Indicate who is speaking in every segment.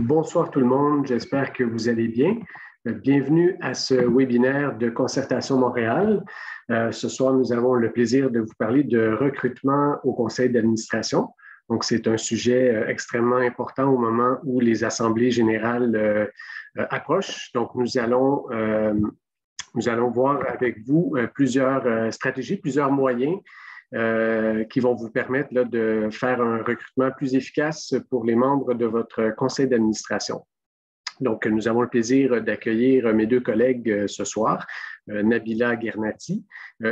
Speaker 1: Bonsoir tout le monde, j'espère que vous allez bien. Bienvenue à ce webinaire de Concertation Montréal. Ce soir, nous avons le plaisir de vous parler de recrutement au conseil d'administration. Donc, c'est un sujet extrêmement important au moment où les assemblées générales approchent. Donc, nous allons voir avec vous plusieurs stratégies, plusieurs moyens qui vont vous permettre là, de faire un recrutement plus efficace pour les membres de votre conseil d'administration. Donc, nous avons le plaisir d'accueillir mes deux collègues ce soir, Nabila Guernati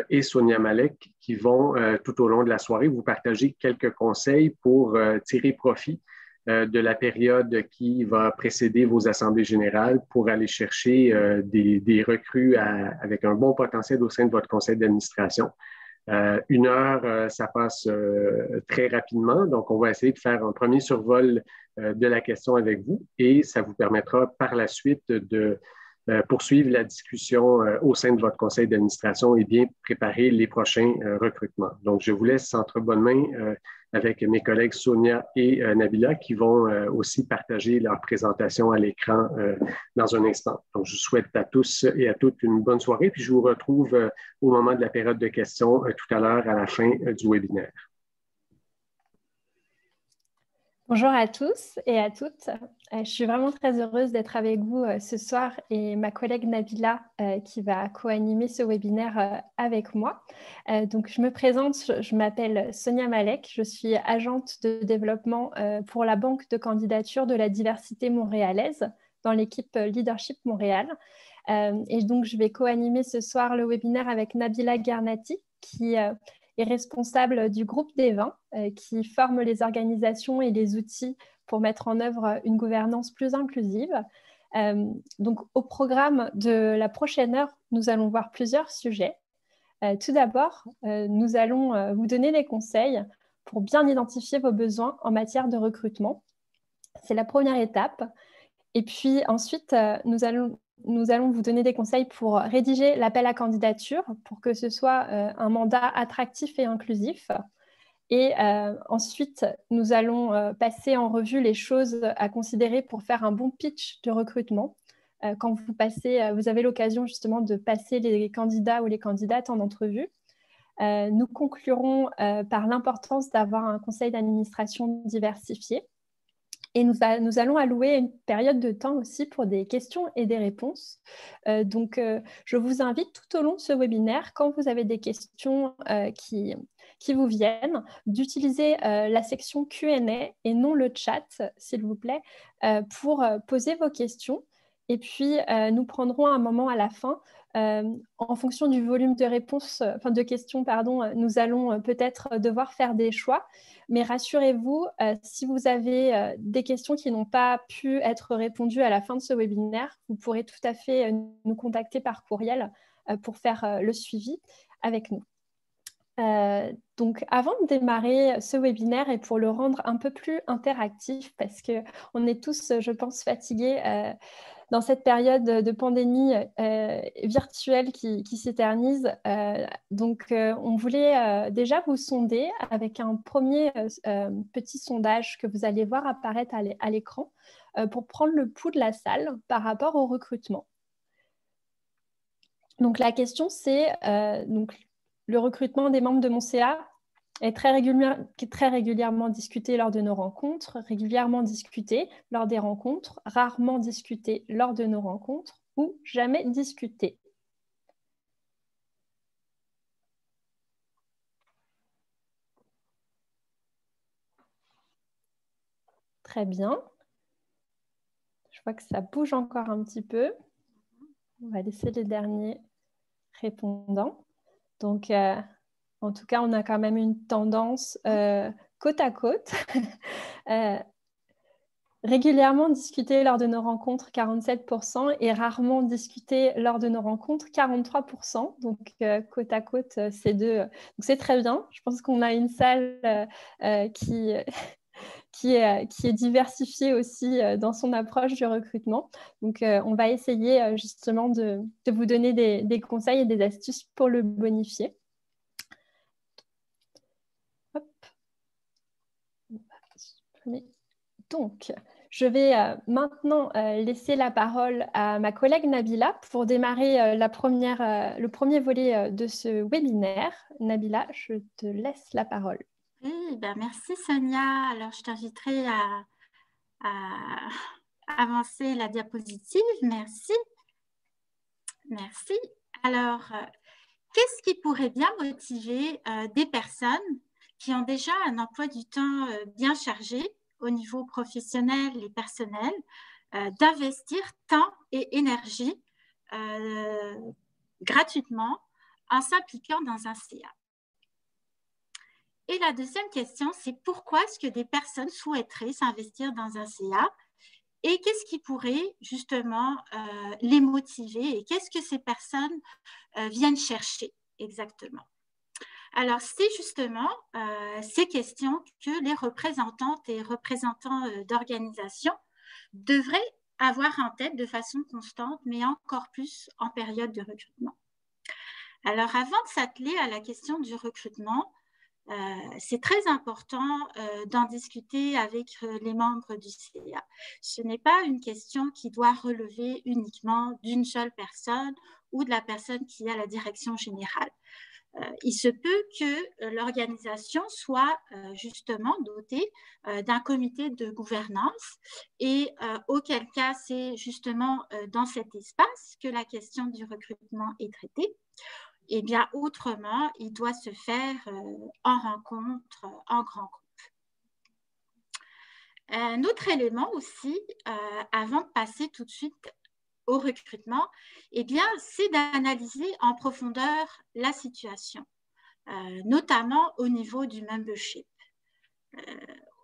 Speaker 1: et Sonia Malek, qui vont tout au long de la soirée vous partager quelques conseils pour tirer profit de la période qui va précéder vos assemblées générales pour aller chercher des recrues avec un bon potentiel au sein de votre conseil d'administration. 1 heure, ça passe très rapidement. Donc, on va essayer de faire un premier survol de la question avec vous et ça vous permettra par la suite de poursuivre la discussion au sein de votre conseil d'administration et bien préparer les prochains recrutements. Donc, je vous laisse entre bonnes mains avec mes collègues Sonia et Nabila qui vont aussi partager leur présentation à l'écran dans un instant. Donc, je vous souhaite à tous et à toutes une bonne soirée, puis je vous retrouve au moment de la période de questions tout à l'heure à la fin du webinaire.
Speaker 2: Bonjour à tous et à toutes. Je suis vraiment très heureuse d'être avec vous ce soir et ma collègue Nabila qui va co-animer ce webinaire avec moi. Donc, je me présente, je m'appelle Sonia Malek, je suis agente de développement pour la banque de candidature de la diversité montréalaise dans l'équipe Leadership Montréal. Et donc, je vais co-animer ce soir le webinaire avec Nabila Guernati qui est responsable du groupe des 20 qui forme les organisations et les outils pour mettre en œuvre une gouvernance plus inclusive. Donc, au programme de la prochaine heure, nous allons voir plusieurs sujets. Tout d'abord, nous allons vous donner des conseils pour bien identifier vos besoins en matière de recrutement. C'est la première étape. Et puis ensuite, nous allons vous donner des conseils pour rédiger l'appel à candidature pour que ce soit un mandat attractif et inclusif. Et ensuite, nous allons passer en revue les choses à considérer pour faire un bon pitch de recrutement. Quand vous avez l'occasion justement de passer les candidats ou les candidates en entrevue. Nous conclurons par l'importance d'avoir un conseil d'administration diversifié. Et nous allons allouer une période de temps aussi pour des questions et des réponses. Donc, je vous invite tout au long de ce webinaire, quand vous avez des questions qui vous viennent, d'utiliser la section Q&A et non le chat, s'il vous plaît, pour poser vos questions. Et puis, nous prendrons un moment à la fin. En fonction du volume de questions, nous allons peut-être devoir faire des choix. Mais rassurez-vous, si vous avez des questions qui n'ont pas pu être répondues à la fin de ce webinaire, vous pourrez tout à fait nous contacter par courriel pour faire le suivi avec nous. Donc, avant de démarrer ce webinaire et pour le rendre un peu plus interactif, parce qu'on est tous, je pense, fatigués dans cette période de pandémie virtuelle qui s'éternise. Donc, on voulait déjà vous sonder avec un premier petit sondage que vous allez voir apparaître à l'écran pour prendre le pouls de la salle par rapport au recrutement. Donc, la question, c'est le recrutement des membres de mon CA est très régulièrement discuté lors de nos rencontres, régulièrement discuté lors des rencontres, rarement discuté lors de nos rencontres ou jamais discuté. Très bien. Je vois que ça bouge encore un petit peu. On va laisser les derniers répondants. Donc, en tout cas, on a quand même une tendance côte à côte. Régulièrement discuté lors de nos rencontres, 47%, et rarement discuté lors de nos rencontres, 43%. Donc, côte à côte, ces deux. Donc, c'est très bien. Je pense qu'on a une salle qui est diversifiée aussi dans son approche du recrutement. Donc, on va essayer justement de vous donner des conseils et des astuces pour le bonifier. Hop. Donc, Je vais maintenant laisser la parole à ma collègue Nabila pour démarrer le premier volet de ce webinaire. Nabila, je te laisse la parole.
Speaker 3: Oui, ben merci Sonia. Alors, je t'inviterai à avancer la diapositive. Merci. Merci. Alors, qu'est-ce qui pourrait bien motiver des personnes qui ont déjà un emploi du temps bien chargé au niveau professionnel et personnel, d'investir temps et énergie gratuitement en s'impliquant dans un CA? Et la deuxième question, c'est pourquoi est-ce que des personnes souhaiteraient s'investir dans un CA et qu'est-ce qui pourrait justement les motiver et qu'est-ce que ces personnes viennent chercher exactement? Alors, c'est justement ces questions que les représentantes et représentants d'organisations devraient avoir en tête de façon constante, mais encore plus en période de recrutement. Alors, avant de s'atteler à la question du recrutement, c'est très important d'en discuter avec les membres du CA. Ce n'est pas une question qui doit relever uniquement d'une seule personne ou de la personne qui a la direction générale. Il se peut que l'organisation soit justement dotée d'un comité de gouvernance et auquel cas c'est justement dans cet espace que la question du recrutement est traitée. Et bien autrement, il doit se faire en rencontre, en grand groupe. Un autre élément aussi, avant de passer tout de suite au recrutement, eh bien, c'est d'analyser en profondeur la situation, notamment au niveau du membership.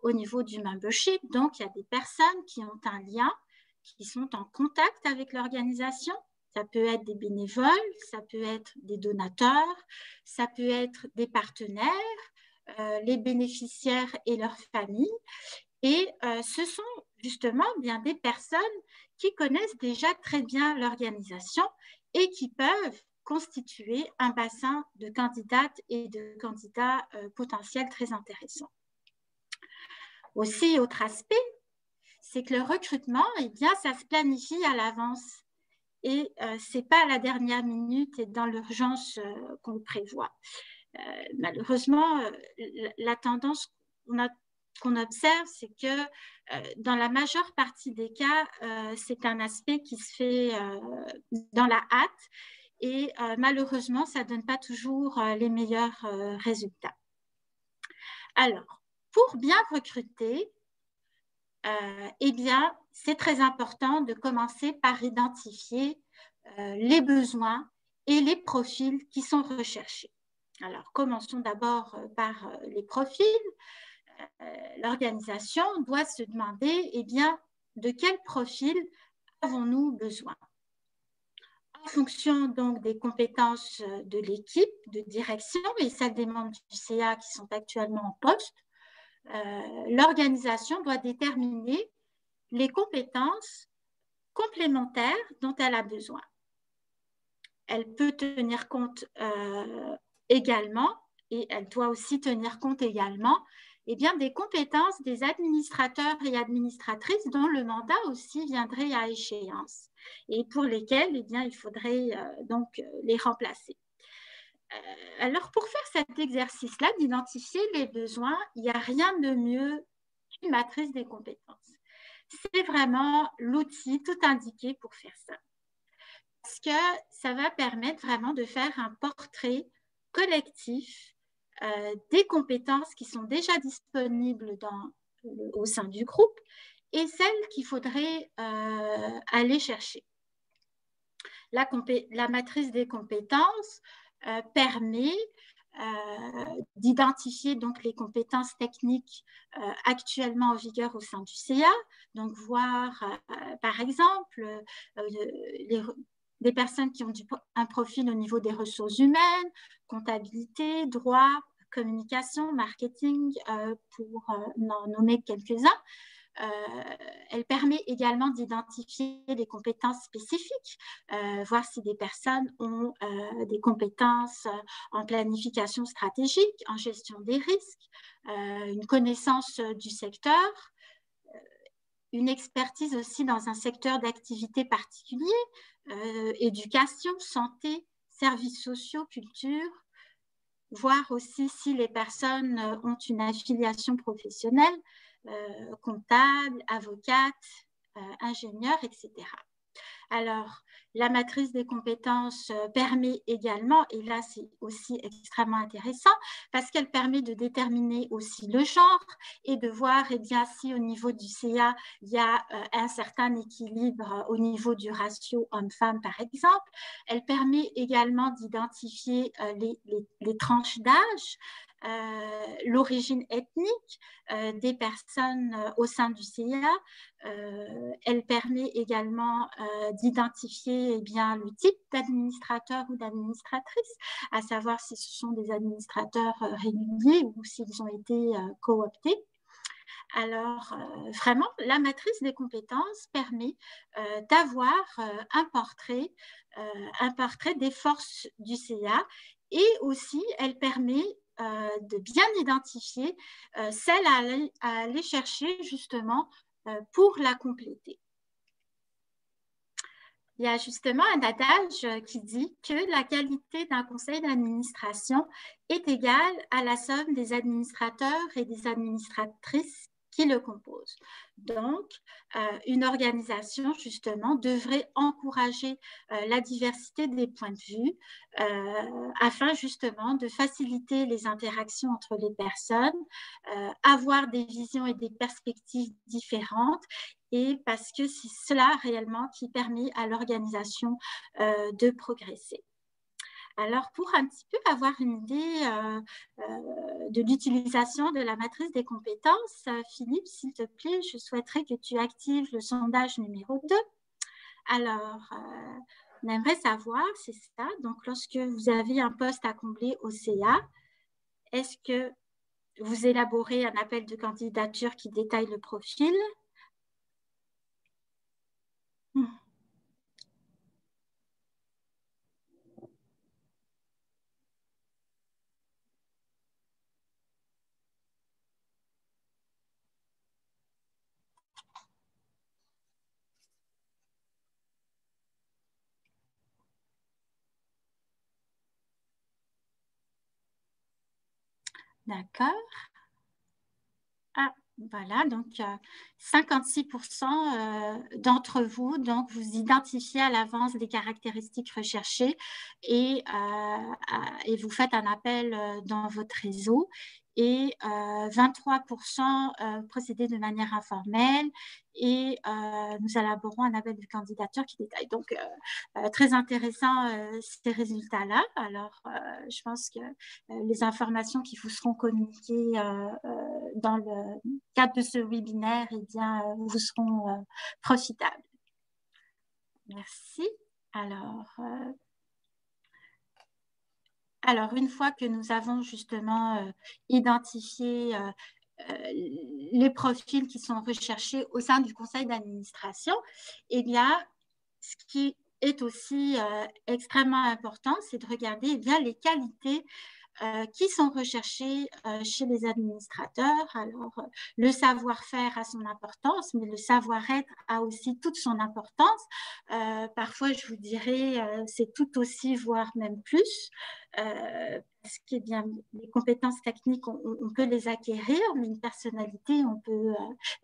Speaker 3: Au niveau du membership, donc, il y a des personnes qui ont un lien, qui sont en contact avec l'organisation. Ça peut être des bénévoles, ça peut être des donateurs, ça peut être des partenaires, les bénéficiaires et leurs familles. Et ce sont justement bien des personnes qui connaissent déjà très bien l'organisation et qui peuvent constituer un bassin de candidates et de candidats potentiels très intéressants. Aussi, autre aspect, c'est que le recrutement, eh bien, ça se planifie à l'avance. Et ce n'est pas à la dernière minute et dans l'urgence qu'on le prévoit. Malheureusement, la tendance qu'on observe, c'est que dans la majeure partie des cas, c'est un aspect qui se fait dans la hâte et malheureusement, ça ne donne pas toujours les meilleurs résultats. Alors, pour bien recruter, eh bien, c'est très important de commencer par identifier les besoins et les profils qui sont recherchés. Alors, commençons d'abord par les profils. L'organisation doit se demander, eh bien, de quel profil avons-nous besoin? En fonction donc des compétences de l'équipe de direction et celles des membres du CA qui sont actuellement en poste, l'organisation doit déterminer les compétences complémentaires dont elle a besoin. Elle peut tenir compte également, et elle doit aussi tenir compte également eh bien, des compétences des administrateurs et administratrices dont le mandat aussi viendrait à échéance et pour lesquels eh bien, il faudrait donc les remplacer. Alors, pour faire cet exercice-là, d'identifier les besoins, il n'y a rien de mieux qu'une matrice des compétences. C'est vraiment l'outil tout indiqué pour faire ça. Parce que ça va permettre vraiment de faire un portrait collectif des compétences qui sont déjà disponibles au sein du groupe et celles qu'il faudrait aller chercher. La matrice des compétences permet d'identifier donc les compétences techniques actuellement en vigueur au sein du CA, donc voir par exemple des personnes qui ont un profil au niveau des ressources humaines, comptabilité, droit, communication, marketing, pour n'en nommer quelques-uns. Elle permet également d'identifier des compétences spécifiques, voir si des personnes ont des compétences en planification stratégique, en gestion des risques, une connaissance du secteur. une expertise aussi dans un secteur d'activité particulier, éducation, santé, services sociaux, culture, voir aussi si les personnes ont une affiliation professionnelle, comptable, avocate, ingénieur, etc. Alors, la matrice des compétences permet également, et là c'est aussi extrêmement intéressant, parce qu'elle permet de déterminer aussi le genre et de voir eh bien, si au niveau du CA, il y a un certain équilibre au niveau du ratio homme-femme par exemple. Elle permet également d'identifier les tranches d'âge, l'origine ethnique des personnes au sein du CA. Elle permet également d'identifier eh bien, le type d'administrateur ou d'administratrice, à savoir si ce sont des administrateurs réguliers ou s'ils ont été cooptés. Alors, vraiment, la matrice des compétences permet d'avoir un portrait des forces du CA et aussi, elle permet de bien identifier celles à aller chercher justement pour la compléter. Il y a justement un adage qui dit que la qualité d'un conseil d'administration est égale à la somme des administrateurs et des administratrices qui le composent. Donc, une organisation, justement, devrait encourager la diversité des points de vue afin, justement, de faciliter les interactions entre les personnes, avoir des visions et des perspectives différentes, et parce que c'est cela réellement qui permet à l'organisation de progresser. Alors, pour un petit peu avoir une idée de l'utilisation de la matrice des compétences, Philippe, s'il te plaît, je souhaiterais que tu actives le sondage numéro 2. Alors, on aimerait savoir, c'est ça, donc lorsque vous avez un poste à combler au CA, est-ce que vous élaborez un appel de candidature qui détaille le profil? D'accord. Ah, voilà, donc 56% d'entre vous, donc vous identifiez à l'avance des caractéristiques recherchées et vous faites un appel dans votre réseau. Et 23% procédez de manière informelle et nous élaborons un appel de candidature qui détaille. Donc, très intéressant ces résultats-là. Alors, je pense que les informations qui vous seront communiquées dans le cadre de ce webinaire eh bien, vous seront profitables. Merci. Alors, une fois que nous avons justement identifié les profils qui sont recherchés au sein du conseil d'administration, eh bien, ce qui est aussi extrêmement important, c'est de regarder eh bien, les qualités qui sont recherchés chez les administrateurs. Alors, le savoir-faire a son importance, mais le savoir-être a aussi toute son importance. Parfois, je vous dirais, c'est tout aussi, voire même plus, parce que bien, les compétences techniques, on peut les acquérir, mais une personnalité, on peut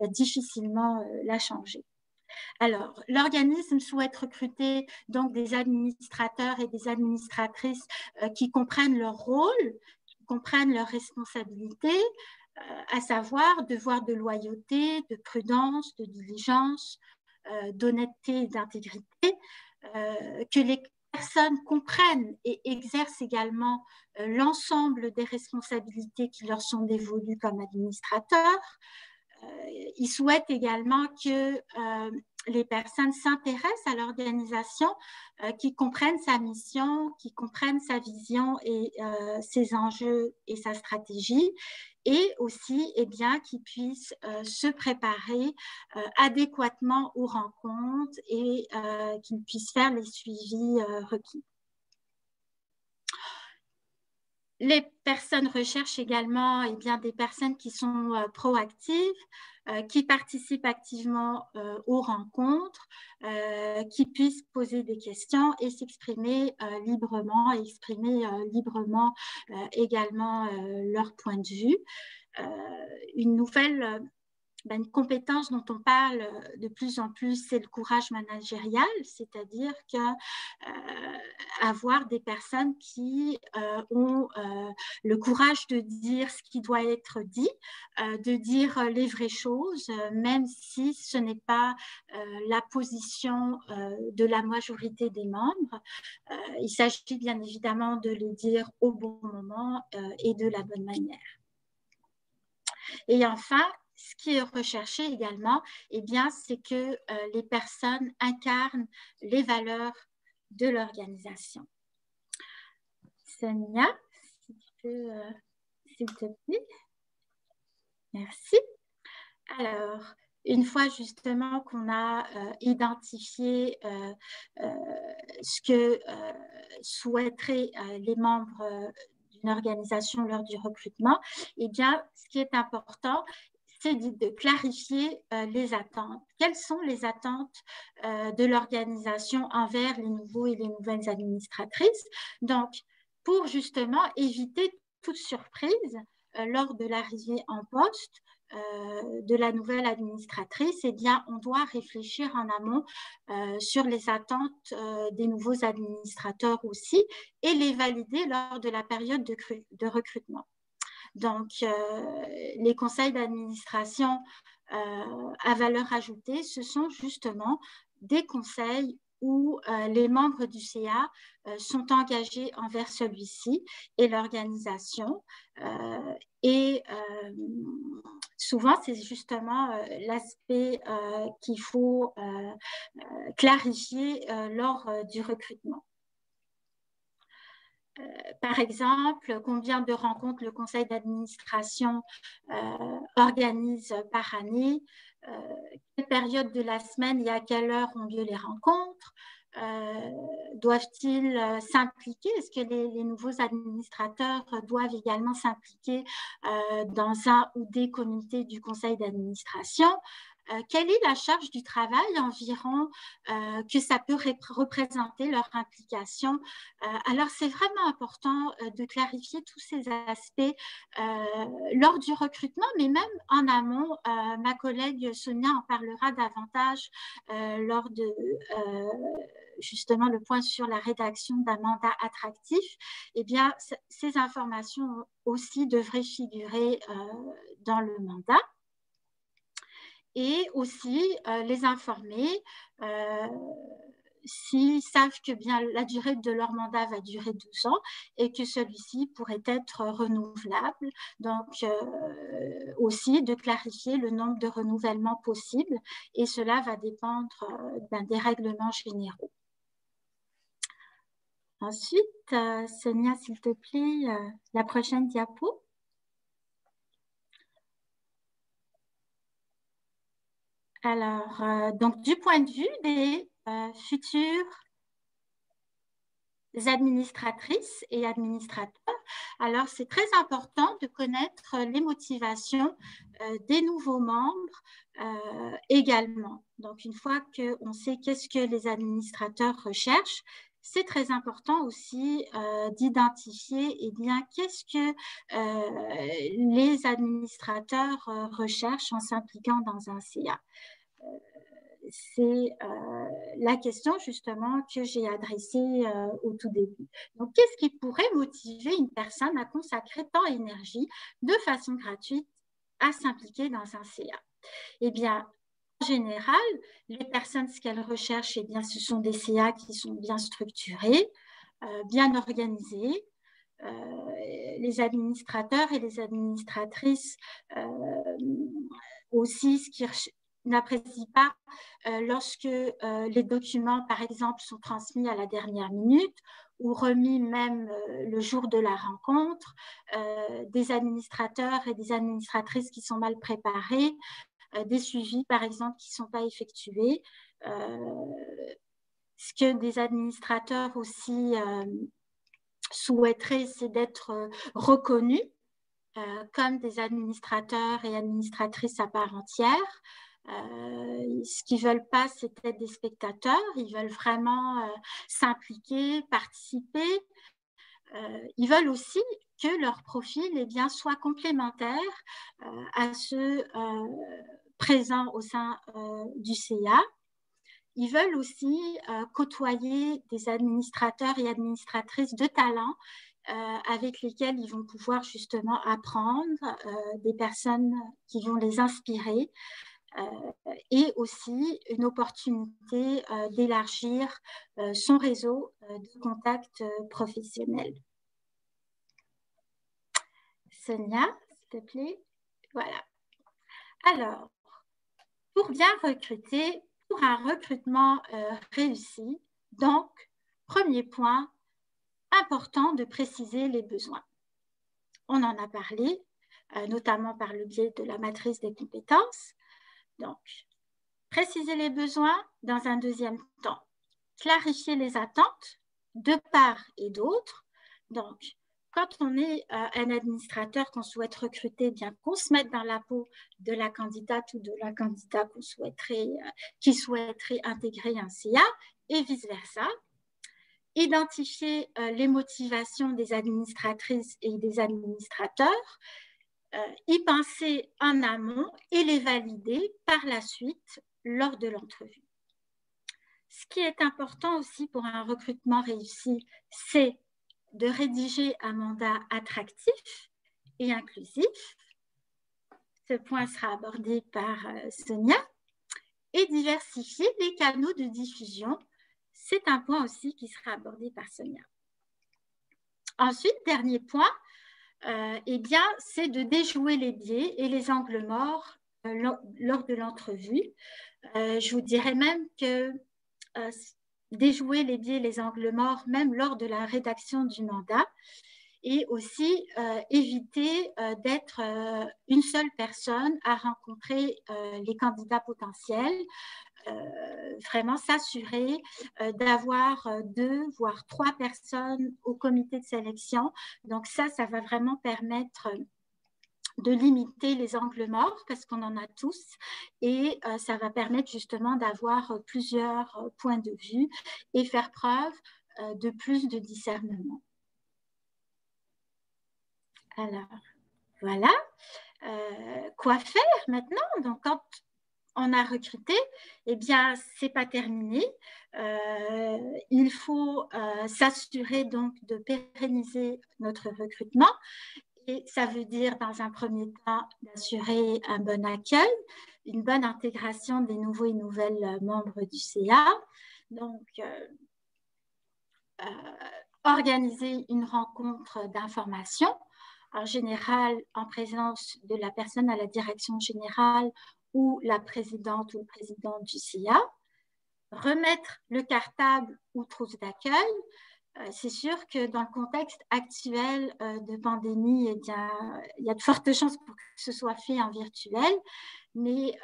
Speaker 3: difficilement la changer. Alors, l'organisme souhaite recruter donc des administrateurs et des administratrices qui comprennent leur rôle, qui comprennent leurs responsabilités, à savoir devoir de loyauté, de prudence, de diligence, d'honnêteté et d'intégrité, que les personnes comprennent et exercent également l'ensemble des responsabilités qui leur sont dévolues comme administrateurs. Ils souhaitent également que les personnes s'intéressent à l'organisation, qui comprennent sa mission, qui comprennent sa vision et ses enjeux et sa stratégie, et aussi eh bien, qu'ils puissent se préparer adéquatement aux rencontres et qu'ils puissent faire les suivis requis. Les personnes recherchent également des personnes qui sont proactives, qui participent activement aux rencontres, qui puissent poser des questions et s'exprimer librement et exprimer librement également leur point de vue. Une nouvelle une compétence dont on parle de plus en plus, c'est le courage managérial, c'est-à-dire avoir des personnes qui ont le courage de dire ce qui doit être dit, de dire les vraies choses, même si ce n'est pas la position de la majorité des membres. Il s'agit bien évidemment de les dire au bon moment et de la bonne manière. Et enfin, ce qui est recherché également, c'est que les personnes incarnent les valeurs de l'organisation. Sonia, si tu peux, s'il te plaît. Merci. Alors, une fois justement qu'on a identifié ce que souhaiteraient les membres d'une organisation lors du recrutement, ce qui est important, c'est de clarifier les attentes. Quelles sont les attentes de l'organisation envers les nouveaux et les nouvelles administratrices? Donc, pour justement éviter toute surprise lors de l'arrivée en poste de la nouvelle administratrice, on doit réfléchir en amont sur les attentes des nouveaux administrateurs aussi et les valider lors de la période de recrutement. Donc, les conseils d'administration à valeur ajoutée, ce sont justement des conseils où les membres du CA sont engagés envers celui-ci et l'organisation. Souvent, c'est justement l'aspect qu'il faut clarifier lors du recrutement. Par exemple, combien de rencontres le conseil d'administration organise par année, quelle période de la semaine et à quelle heure ont lieu les rencontres, doivent-ils s'impliquer? Est-ce que les nouveaux administrateurs doivent également s'impliquer dans un ou des comités du conseil d'administration? Quelle est la charge du travail environ que ça peut représenter leur implication? Alors, c'est vraiment important de clarifier tous ces aspects lors du recrutement, mais même en amont. Ma collègue Sonia en parlera davantage lors de justement le point sur la rédaction d'un mandat attractif. Ces informations aussi devraient figurer dans le mandat. Et aussi les informer s'ils savent que la durée de leur mandat va durer 12 ans et que celui-ci pourrait être renouvelable. Donc, aussi de clarifier le nombre de renouvellements possibles et cela va dépendre des règlements généraux. Ensuite, Sonia, s'il te plaît, la prochaine diapo. Alors, donc du point de vue des futures administratrices et administrateurs, alors c'est très important de connaître les motivations des nouveaux membres également. Donc, une fois qu'on sait qu'est-ce que les administrateurs recherchent, c'est très important aussi d'identifier qu'est-ce que les administrateurs recherchent en s'impliquant dans un CA. C'est la question justement que j'ai adressée au tout début. Donc, qu'est-ce qui pourrait motiver une personne à consacrer temps et énergie de façon gratuite à s'impliquer dans un CA? En général, les personnes, ce qu'elles recherchent, ce sont des CA qui sont bien structurés, bien organisés. Les administrateurs et les administratrices aussi, ce qui n'apprécie pas lorsque les documents, par exemple, sont transmis à la dernière minute ou remis même le jour de la rencontre, des administrateurs et des administratrices qui sont mal préparés, des suivis, par exemple, qui ne sont pas effectués, ce que des administrateurs aussi souhaiteraient, c'est d'être reconnus comme des administrateurs et administratrices à part entière. Ce qu'ils ne veulent pas, c'est être des spectateurs. Ils veulent vraiment s'impliquer, participer. Ils veulent aussi que leur profil soit complémentaire à ceux présents au sein du CA. Ils veulent aussi côtoyer des administrateurs et administratrices de talent avec lesquels ils vont pouvoir justement apprendre, des personnes qui vont les inspirer, et aussi une opportunité d'élargir son réseau de contacts professionnels. Sonia, s'il te plaît. Voilà. Alors, pour bien recruter, pour un recrutement réussi, donc, premier point, important de préciser les besoins. On en a parlé, notamment par le biais de la matrice des compétences. Donc, préciser les besoins dans un deuxième temps. Clarifier les attentes de part et d'autre. Donc, quand on est un administrateur qu'on souhaite recruter, bien qu'on se mette dans la peau de la candidate ou de la candidat qui souhaiterait intégrer un CA et vice-versa. Identifier les motivations des administratrices et des administrateurs, y penser en amont et les valider par la suite lors de l'entrevue. Ce qui est important aussi pour un recrutement réussi, c'est de rédiger un mandat attractif et inclusif. Ce point sera abordé par Sonia. Et diversifier les canaux de diffusion. C'est un point aussi qui sera abordé par Sonia. Ensuite, dernier point, c'est de déjouer les biais et les angles morts lors de l'entrevue. Je vous dirais même que déjouer les biais et les angles morts, même lors de la rédaction du mandat, et aussi éviter d'être une seule personne à rencontrer les candidats potentiels. Vraiment s'assurer d'avoir 2 voire 3 personnes au comité de sélection. Donc ça va vraiment permettre de limiter les angles morts parce qu'on en a tous et ça va permettre justement d'avoir plusieurs points de vue et faire preuve de plus de discernement. Alors, voilà. Quoi faire maintenant? Donc, quand on a recruté, eh bien, ce n'est pas terminé. Il faut s'assurer donc de pérenniser notre recrutement. Et ça veut dire, dans un premier temps, d'assurer un bon accueil, une bonne intégration des nouveaux et nouvelles membres du CA. Donc, organiser une rencontre d'information, en général en présence de la personne à la direction générale ou la présidente ou le président du CIA, remettre le cartable ou trousse d'accueil. C'est sûr que dans le contexte actuel de pandémie, eh bien, il y a de fortes chances pour que ce soit fait en virtuel, mais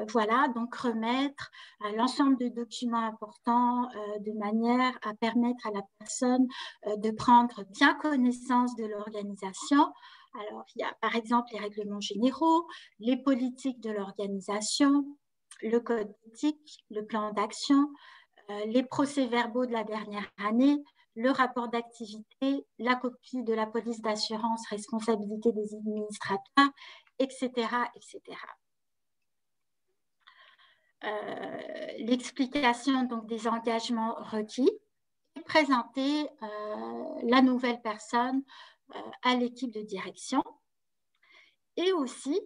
Speaker 3: voilà, donc remettre l'ensemble de documents importants de manière à permettre à la personne de prendre bien connaissance de l'organisation. Alors, il y a par exemple les règlements généraux, les politiques de l'organisation, le code éthique, le plan d'action, les procès-verbaux de la dernière année, le rapport d'activité, la copie de la police d'assurance, responsabilité des administrateurs, etc., etc. L'explication donc des engagements requis et présenter la nouvelle personne à l'équipe de direction. Et aussi,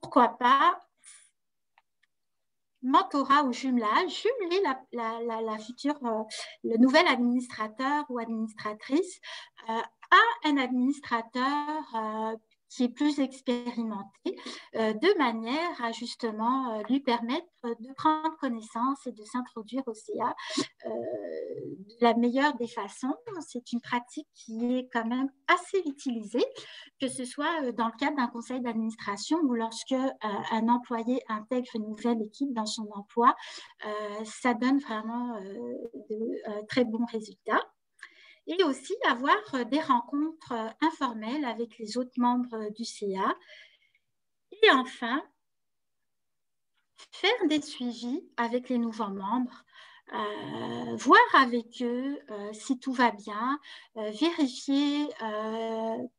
Speaker 3: pourquoi pas, mentorat ou jumelage, jumeler la future, le nouvel administrateur ou administratrice à un administrateur qui est plus expérimenté, de manière à justement lui permettre de prendre connaissance et de s'introduire au CA de la meilleure des façons. C'est une pratique qui est quand même assez utilisée, que ce soit dans le cadre d'un conseil d'administration ou lorsque un employé intègre une nouvelle équipe dans son emploi, ça donne vraiment de très bons résultats. et aussi avoir des rencontres informelles avec les autres membres du CA. Et enfin, faire des suivis avec les nouveaux membres, voir avec eux si tout va bien, vérifier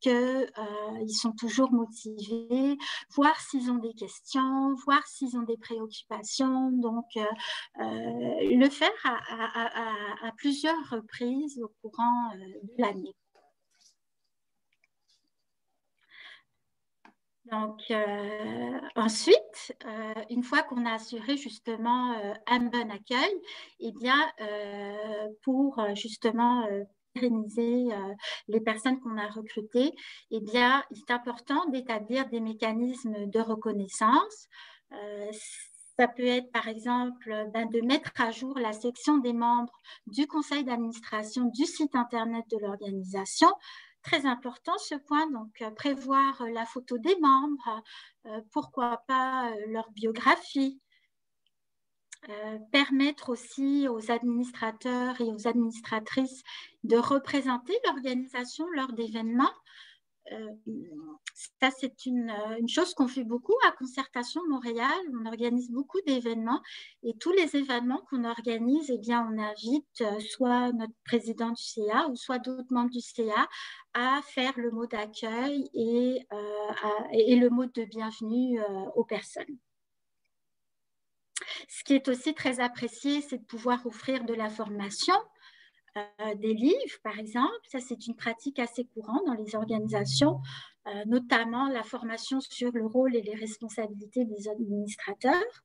Speaker 3: qu'ils sont toujours motivés, voir s'ils ont des questions, voir s'ils ont des préoccupations. Donc, le faire à plusieurs reprises au courant de l'année. Donc, ensuite, une fois qu'on a assuré justement un bon accueil, eh bien, pour justement pérenniser les personnes qu'on a recrutées, eh bien, il est important d'établir des mécanismes de reconnaissance. Ça peut être, par exemple, de mettre à jour la section des membres du conseil d'administration du site Internet de l'organisation. Très important ce point, donc prévoir la photo des membres, pourquoi pas leur biographie, permettre aussi aux administrateurs et aux administratrices de représenter l'organisation lors d'événements. Ça, c'est une chose qu'on fait beaucoup à Concertation Montréal. On organise beaucoup d'événements et tous les événements qu'on organise, eh bien, on invite soit notre président du CA ou soit d'autres membres du CA à faire le mot d'accueil et le mot de bienvenue aux personnes. Ce qui est aussi très apprécié, c'est de pouvoir offrir de la formation, des livres, par exemple. Ça, c'est une pratique assez courante dans les organisations, notamment la formation sur le rôle et les responsabilités des administrateurs,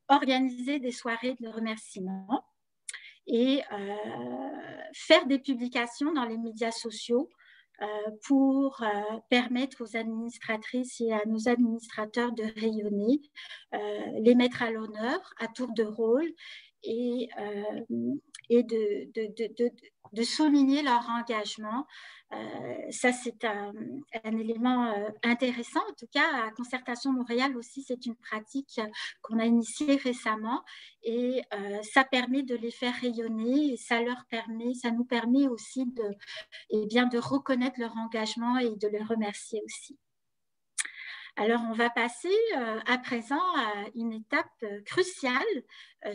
Speaker 3: organiser des soirées de remerciement et faire des publications dans les médias sociaux pour permettre aux administratrices et à nos administrateurs de rayonner, les mettre à l'honneur à tour de rôle et de souligner leur engagement. Ça, c'est un élément intéressant. En tout cas, à Concertation Montréal aussi, c'est une pratique qu'on a initiée récemment et ça permet de les faire rayonner et ça nous permet aussi de reconnaître leur engagement et de les remercier aussi. Alors, on va passer à présent à une étape cruciale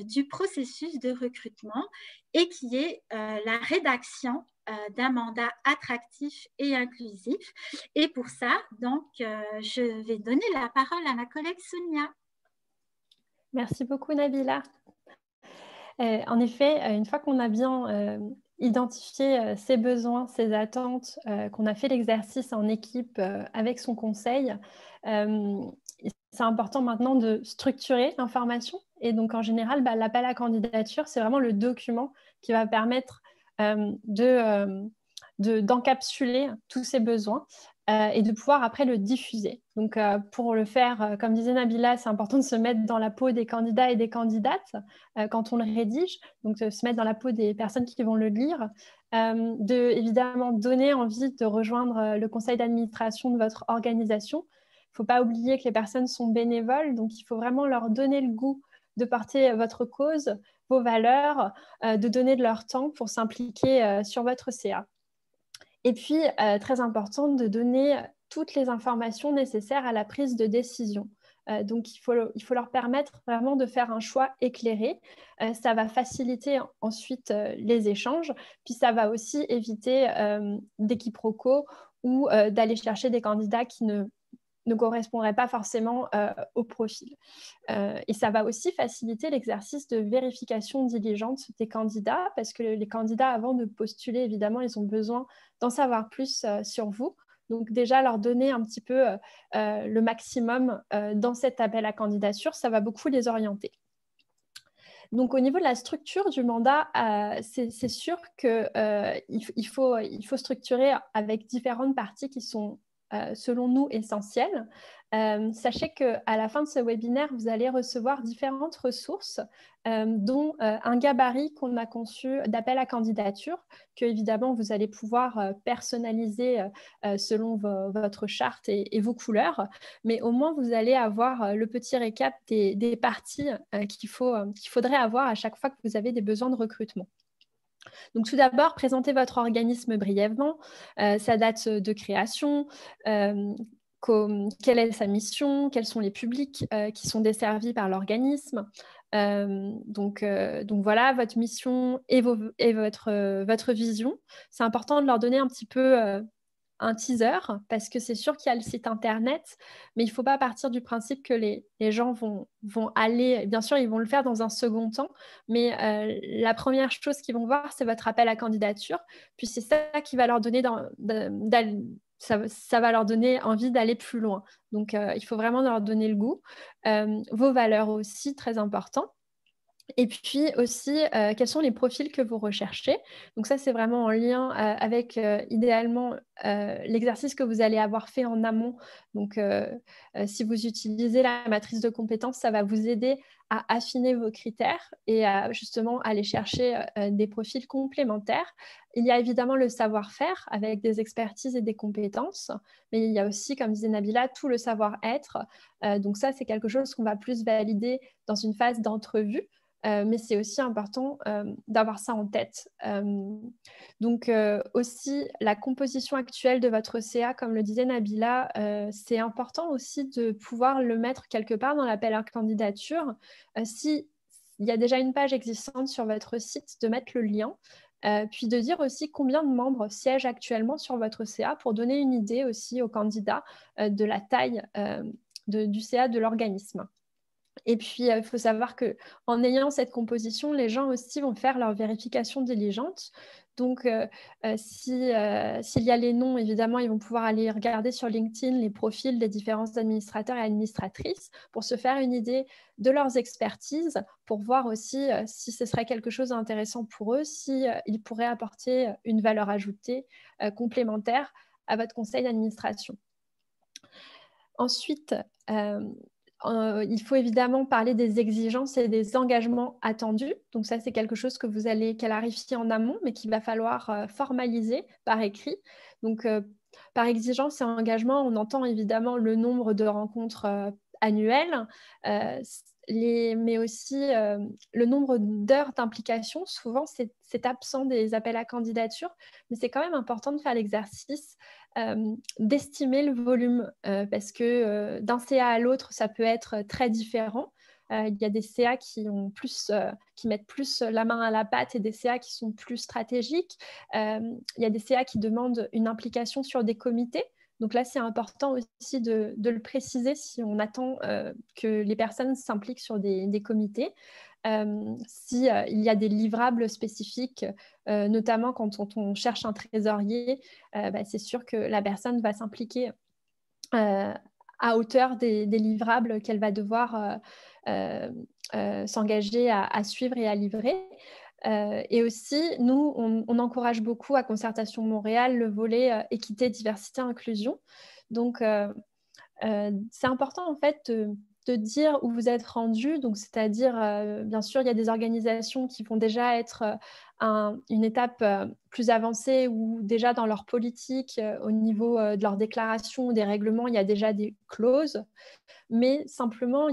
Speaker 3: du processus de recrutement et qui est la rédaction d'un mandat attractif et inclusif. Et pour ça, donc, je vais donner la parole à ma collègue Sonia.
Speaker 2: Merci beaucoup, Nabila. En effet, une fois qu'on a bien identifié ses besoins, ses attentes, qu'on a fait l'exercice en équipe avec son conseil, c'est important maintenant de structurer l'information. Et donc, en général, l'appel à candidature, c'est vraiment le document qui va permettre d'encapsuler tous ces besoins et de pouvoir après le diffuser. Donc, pour le faire, comme disait Nabila, c'est important de se mettre dans la peau des candidats et des candidates quand on le rédige, donc de se mettre dans la peau des personnes qui vont le lire, évidemment donner envie de rejoindre le conseil d'administration de votre organisation. Il ne faut pas oublier que les personnes sont bénévoles, donc il faut vraiment leur donner le goût de porter votre cause, vos valeurs, de donner de leur temps pour s'impliquer sur votre CA. Et puis, très important, de donner toutes les informations nécessaires à la prise de décision. Donc, il faut leur permettre vraiment de faire un choix éclairé. Ça va faciliter ensuite les échanges, puis ça va aussi éviter des quiproquos ou d'aller chercher des candidats qui ne correspondraient pas forcément au profil. Et ça va aussi faciliter l'exercice de vérification diligente des candidats, parce que les candidats, avant de postuler, évidemment, ils ont besoin d'en savoir plus sur vous. Donc déjà, leur donner un petit peu le maximum dans cet appel à candidature, ça va beaucoup les orienter. Donc, au niveau de la structure du mandat, c'est sûr qu'il faut structurer avec différentes parties qui sont, selon nous, essentielles. Sachez qu'à la fin de ce webinaire, vous allez recevoir différentes ressources, dont un gabarit qu'on a conçu d'appel à candidature, que évidemment vous allez pouvoir personnaliser selon votre charte et vos couleurs, mais au moins vous allez avoir le petit récap des parties qu'il faudrait avoir à chaque fois que vous avez des besoins de recrutement. Donc, tout d'abord, présentez votre organisme brièvement, sa date de création, quelle est sa mission, quels sont les publics qui sont desservis par l'organisme. Donc voilà, votre mission et votre vision. C'est important de leur donner un petit peu un teaser, parce que c'est sûr qu'il y a le site internet, mais il ne faut pas partir du principe que les gens vont aller, bien sûr, ils vont le faire dans un second temps, mais la première chose qu'ils vont voir, c'est votre appel à candidature, puis c'est ça qui va leur donner ça va leur donner envie d'aller plus loin. Donc, il faut vraiment leur donner le goût. Vos valeurs aussi, très important. Et puis aussi, quels sont les profils que vous recherchez? Donc ça, c'est vraiment en lien avec idéalement l'exercice que vous allez avoir fait en amont. Donc, si vous utilisez la matrice de compétences, ça va vous aider à affiner vos critères et à justement aller chercher des profils complémentaires. Il y a évidemment le savoir-faire avec des expertises et des compétences, mais il y a aussi, comme disait Nabila, tout le savoir-être. Donc ça, c'est quelque chose qu'on va plus valider dans une phase d'entrevue. Mais c'est aussi important d'avoir ça en tête. Donc aussi, la composition actuelle de votre CA, comme le disait Nabila, c'est important aussi de pouvoir le mettre quelque part dans l'appel à candidature. S'il y a déjà une page existante sur votre site, de mettre le lien. Puis de dire aussi combien de membres siègent actuellement sur votre CA pour donner une idée aussi aux candidats de la taille du CA de l'organisme. Et puis, il faut savoir qu'en ayant cette composition, les gens aussi vont faire leur vérification diligente. Donc, s'il y a les noms, évidemment, ils vont pouvoir aller regarder sur LinkedIn les profils des différents administrateurs et administratrices pour se faire une idée de leurs expertises, pour voir aussi si ce serait quelque chose d'intéressant pour eux, s'ils pourraient apporter une valeur ajoutée complémentaire à votre conseil d'administration. Ensuite, il faut évidemment parler des exigences et des engagements attendus. Donc ça, c'est quelque chose que vous allez clarifier en amont, mais qu'il va falloir formaliser par écrit. Donc, par exigence et engagement, on entend évidemment le nombre de rencontres annuelles, mais aussi le nombre d'heures d'implication. Souvent, c'est absent des appels à candidature, mais c'est quand même important de faire l'exercice d'estimer le volume parce que d'un CA à l'autre, ça peut être très différent. Il y a des CA qui mettent plus la main à la pâte et des CA qui sont plus stratégiques. Il y a des CA qui demandent une implication sur des comités. Donc là, c'est important aussi de le préciser si on attend que les personnes s'impliquent sur des comités. S'il y a des livrables spécifiques, notamment quand on cherche un trésorier, c'est sûr que la personne va s'impliquer à hauteur des livrables qu'elle va devoir s'engager à suivre et à livrer. Et aussi, nous, on encourage beaucoup à Concertation Montréal le volet équité, diversité, inclusion. Donc, c'est important en fait de dire où vous êtes rendu. Donc, c'est-à-dire, bien sûr, il y a des organisations qui vont déjà être une étape plus avancée ou déjà dans leur politique, au niveau de leur déclaration ou des règlements, il y a déjà des clauses. Mais simplement,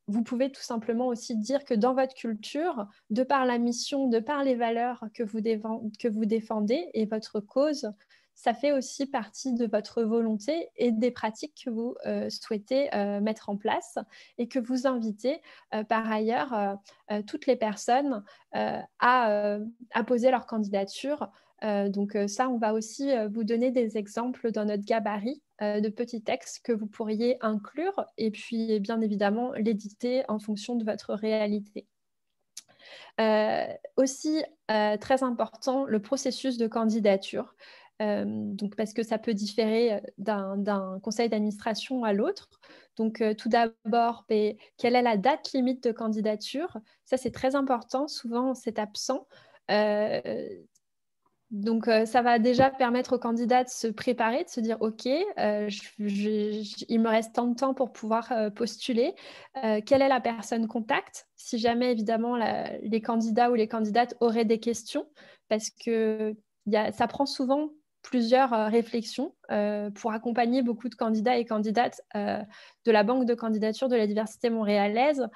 Speaker 2: vous pouvez tout simplement aussi dire que dans votre culture, de par la mission, de par les valeurs que vous défendez et votre cause, ça fait aussi partie de votre volonté et des pratiques que vous souhaitez mettre en place et que vous invitez par ailleurs toutes les personnes à poser leur candidature. Donc ça, on va aussi vous donner des exemples dans notre gabarit de petits textes que vous pourriez inclure et puis bien évidemment l'éditer en fonction de votre réalité. Aussi, très important, le processus de candidature. Donc, parce que ça peut différer d'un conseil d'administration à l'autre. Donc, tout d'abord, quelle est la date limite de candidature? Ça, c'est très important. Souvent, c'est absent. Donc, ça va déjà permettre aux candidats de se préparer, de se dire « Ok, il me reste tant de temps pour pouvoir postuler. Quelle est la personne contact ?» Si jamais, évidemment, les candidats ou les candidates auraient des questions, parce que ça prend souvent plusieurs réflexions pour accompagner beaucoup de candidats et candidates de la banque de candidature de la diversité montréalaise.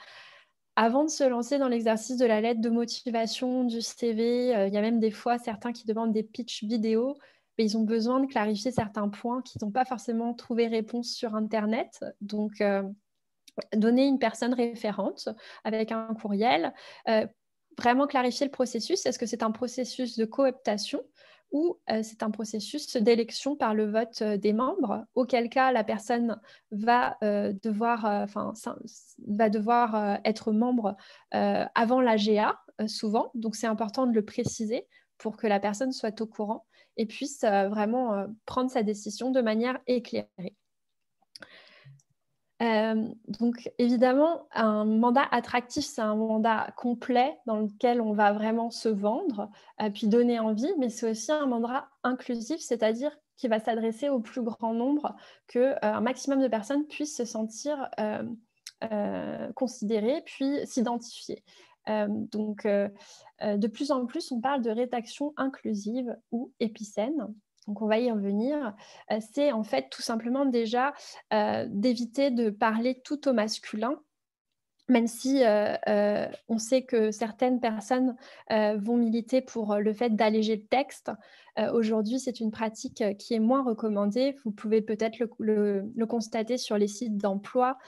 Speaker 2: avant de se lancer dans l'exercice de la lettre de motivation, du CV, il y a même des fois certains qui demandent des pitchs vidéo, mais ils ont besoin de clarifier certains points qu'ils n'ont pas forcément trouvé réponse sur Internet. Donc, donner une personne référente avec un courriel, vraiment clarifier le processus. Est-ce que c'est un processus de cooptation ou c'est un processus d'élection par le vote des membres, auquel cas la personne va devoir être membre avant l'AGA, souvent. Donc, c'est important de le préciser pour que la personne soit au courant et puisse vraiment prendre sa décision de manière éclairée. Donc, évidemment, un mandat attractif, c'est un mandat complet dans lequel on va vraiment se vendre, puis donner envie, mais c'est aussi un mandat inclusif, c'est-à-dire qui va s'adresser au plus grand nombre, qu'un maximum de personnes puissent se sentir considérées, puis s'identifier. Donc, de plus en plus, on parle de rédaction inclusive ou épicène. Donc, on va y revenir. C'est en fait tout simplement déjà d'éviter de parler tout au masculin, même si on sait que certaines personnes vont militer pour le fait d'alléger le texte. Aujourd'hui, c'est une pratique qui est moins recommandée. Vous pouvez peut-être le constater sur les sites d'emploi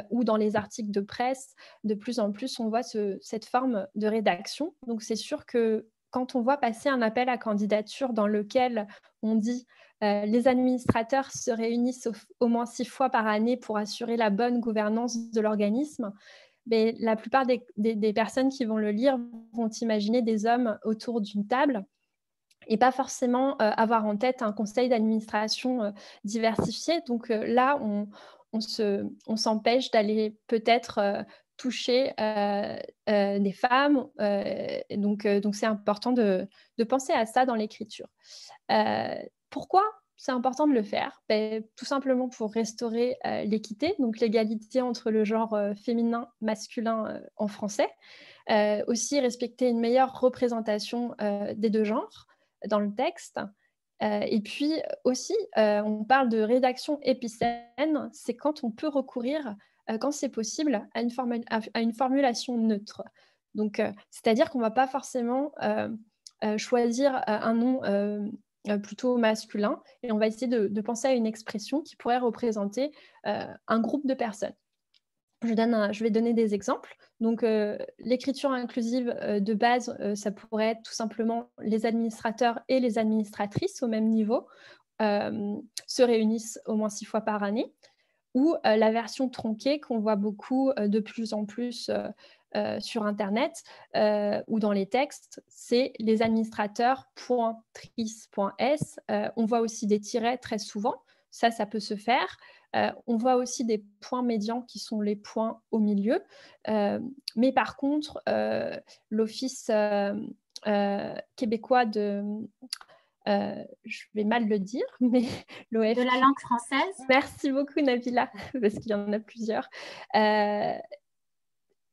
Speaker 2: ou dans les articles de presse. De plus en plus, on voit cette forme de rédaction. Donc, c'est sûr que quand on voit passer un appel à candidature dans lequel on dit les administrateurs se réunissent au moins 6 fois par année pour assurer la bonne gouvernance de l'organisme, mais la plupart des personnes qui vont le lire vont imaginer des hommes autour d'une table et pas forcément avoir en tête un conseil d'administration diversifié. Donc là, on s'empêche d'aller peut-être toucher des femmes. Donc c'est important de penser à ça dans l'écriture. Pourquoi c'est important de le faire? Tout simplement pour restaurer l'équité, donc l'égalité entre le genre féminin, masculin en français. Aussi respecter une meilleure représentation des deux genres dans le texte. Et puis aussi, on parle de rédaction épicène, c'est quand on peut recourir, quand c'est possible, à une formulation neutre. Donc, c'est-à-dire qu'on ne va pas forcément choisir un nom plutôt masculin et on va essayer de penser à une expression qui pourrait représenter un groupe de personnes. Je vais donner des exemples. Donc, l'écriture inclusive de base, ça pourrait être tout simplement les administrateurs et les administratrices au même niveau se réunissent au moins 6 fois par année. Ou la version tronquée qu'on voit beaucoup de plus en plus sur Internet ou dans les textes, c'est les administrateurs.tris.s. On voit aussi des tirets très souvent. Ça peut se faire. On voit aussi des points médians qui sont les points au milieu. Mais par contre, l'Office québécois de... je vais mal le dire, mais l'OFQ...
Speaker 3: De la langue française.
Speaker 2: Merci beaucoup, Nabila, parce qu'il y en a plusieurs.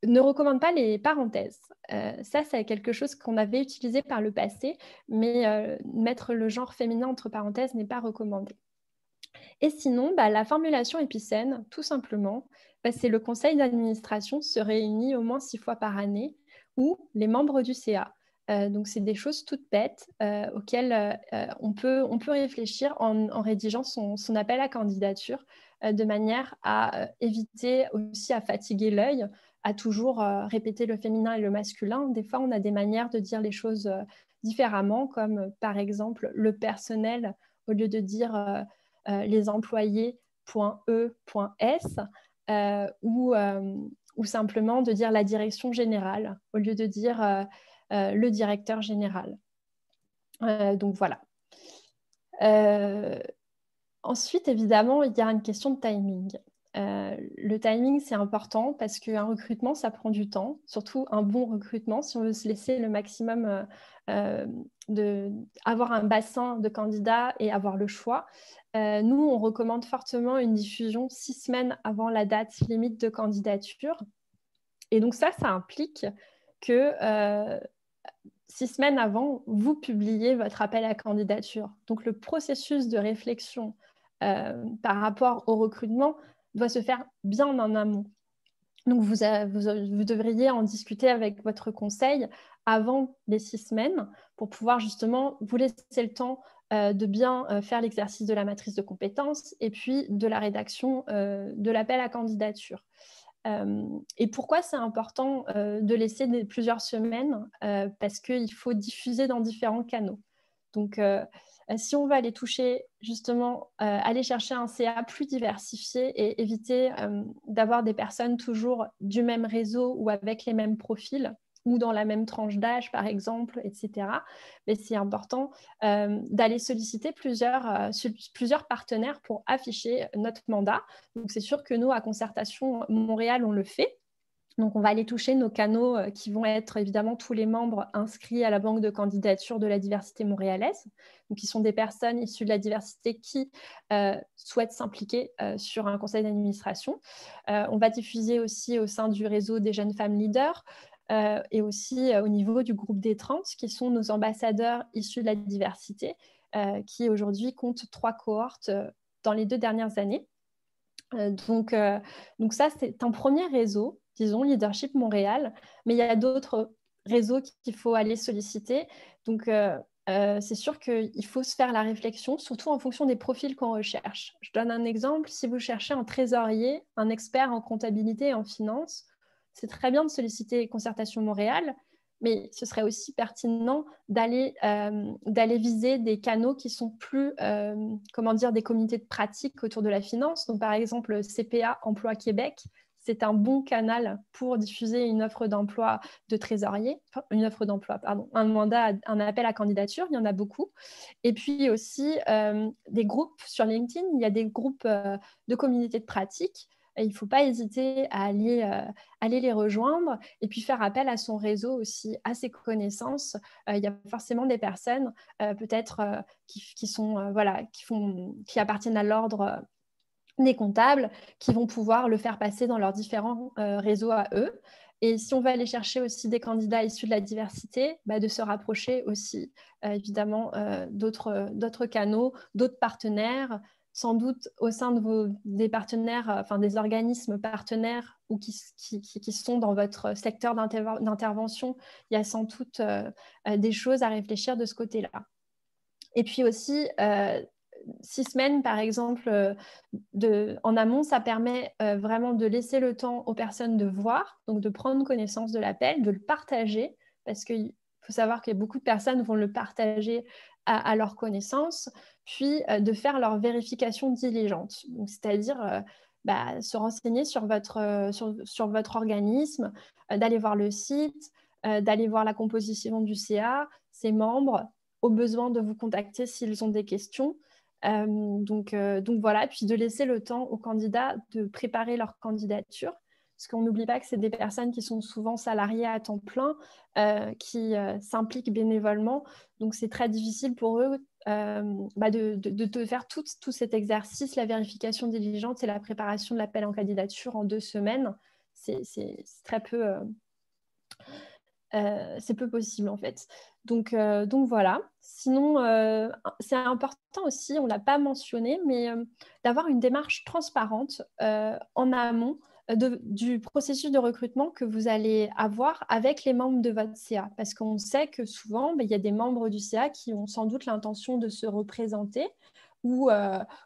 Speaker 2: Ne recommande pas les parenthèses. Ça, c'est quelque chose qu'on avait utilisé par le passé, mais mettre le genre féminin entre parenthèses n'est pas recommandé. Et sinon, la formulation épicène, tout simplement, c'est le conseil d'administration se réunit au moins 6 fois par année ou les membres du CA. Donc, c'est des choses toutes bêtes auxquelles on peut réfléchir en rédigeant son appel à candidature de manière à éviter aussi à fatiguer l'œil, à toujours répéter le féminin et le masculin. Des fois, on a des manières de dire les choses différemment, comme par exemple le personnel, au lieu de dire les employés.e.s ou simplement de dire la direction générale, au lieu de dire le directeur général. Donc voilà. Ensuite, évidemment, il y a une question de timing. Le timing, c'est important parce qu'un recrutement, ça prend du temps, surtout un bon recrutement, si on veut se laisser le maximum avoir un bassin de candidats et avoir le choix. Nous, on recommande fortement une diffusion 6 semaines avant la date limite de candidature. Et donc ça implique que 6 semaines avant, vous publiez votre appel à candidature. Donc le processus de réflexion par rapport au recrutement doit se faire bien en amont. Donc, vous devriez en discuter avec votre conseil avant les 6 semaines pour pouvoir justement vous laisser le temps de bien faire l'exercice de la matrice de compétences et puis de la rédaction de l'appel à candidature. Et pourquoi c'est important de laisser plusieurs semaines parce qu'il faut diffuser dans différents canaux. Donc, si on veut aller toucher, justement, aller chercher un CA plus diversifié et éviter d'avoir des personnes toujours du même réseau ou avec les mêmes profils ou dans la même tranche d'âge, par exemple, etc. Mais c'est important d'aller solliciter plusieurs partenaires pour afficher notre mandat. Donc, c'est sûr que nous, à Concertation Montréal, on le fait. Donc, on va aller toucher nos canaux qui vont être évidemment tous les membres inscrits à la banque de candidature de la diversité montréalaise, donc qui sont des personnes issues de la diversité qui souhaitent s'impliquer sur un conseil d'administration. On va diffuser aussi au sein du réseau des jeunes femmes leaders et aussi au niveau du groupe des 30, qui sont nos ambassadeurs issus de la diversité, qui aujourd'hui comptent 3 cohortes dans les 2 dernières années. Donc ça, c'est un premier réseau, disons, Leadership Montréal, mais il y a d'autres réseaux qu'il faut aller solliciter. Donc, c'est sûr qu'il faut se faire la réflexion, surtout en fonction des profils qu'on recherche. Je donne un exemple. Si vous cherchez un trésorier, un expert en comptabilité et en finance, c'est très bien de solliciter Concertation Montréal, mais ce serait aussi pertinent d'aller viser des canaux qui sont plus, comment dire, des communautés de pratique autour de la finance. Donc, par exemple, CPA Emploi Québec, c'est un bon canal pour diffuser une offre d'emploi de trésorier, un mandat, un appel à candidature, il y en a beaucoup. Et puis aussi des groupes sur LinkedIn, il y a des groupes de communautés de pratique. Et il ne faut pas hésiter à aller les rejoindre et puis faire appel à son réseau aussi, à ses connaissances. Il y a forcément des personnes peut-être qui appartiennent à l'ordre des comptables, qui vont pouvoir le faire passer dans leurs différents réseaux à eux. Et si on va aller chercher aussi des candidats issus de la diversité, de se rapprocher aussi évidemment d'autres canaux, d'autres partenaires, sans doute au sein des partenaires, des organismes partenaires ou qui sont dans votre secteur d'intervention, il y a sans doute des choses à réfléchir de ce côté-là. Et puis aussi, 6 semaines, par exemple, en amont, ça permet vraiment de laisser le temps aux personnes de voir, donc de prendre connaissance de l'appel, de le partager, parce qu'il faut savoir que beaucoup de personnes vont le partager à leur connaissance, puis de faire leur vérification diligente, c'est-à-dire se renseigner sur votre organisme, d'aller voir le site, d'aller voir la composition du CA, ses membres, au besoin de vous contacter s'ils ont des questions. Donc voilà, puis de laisser le temps aux candidats de préparer leur candidature, parce qu'on n'oublie pas que c'est des personnes qui sont souvent salariées à temps plein, qui s'impliquent bénévolement, donc c'est très difficile pour eux de faire tout cet exercice, la vérification diligente et la préparation de l'appel en candidature en 2 semaines. C'est très peu... c'est peu possible en fait. Donc voilà. Sinon, c'est important aussi, on ne l'a pas mentionné, mais d'avoir une démarche transparente en amont du processus de recrutement que vous allez avoir avec les membres de votre CA. Parce qu'on sait que souvent, il y a des membres du CA qui ont sans doute l'intention de se représenter ou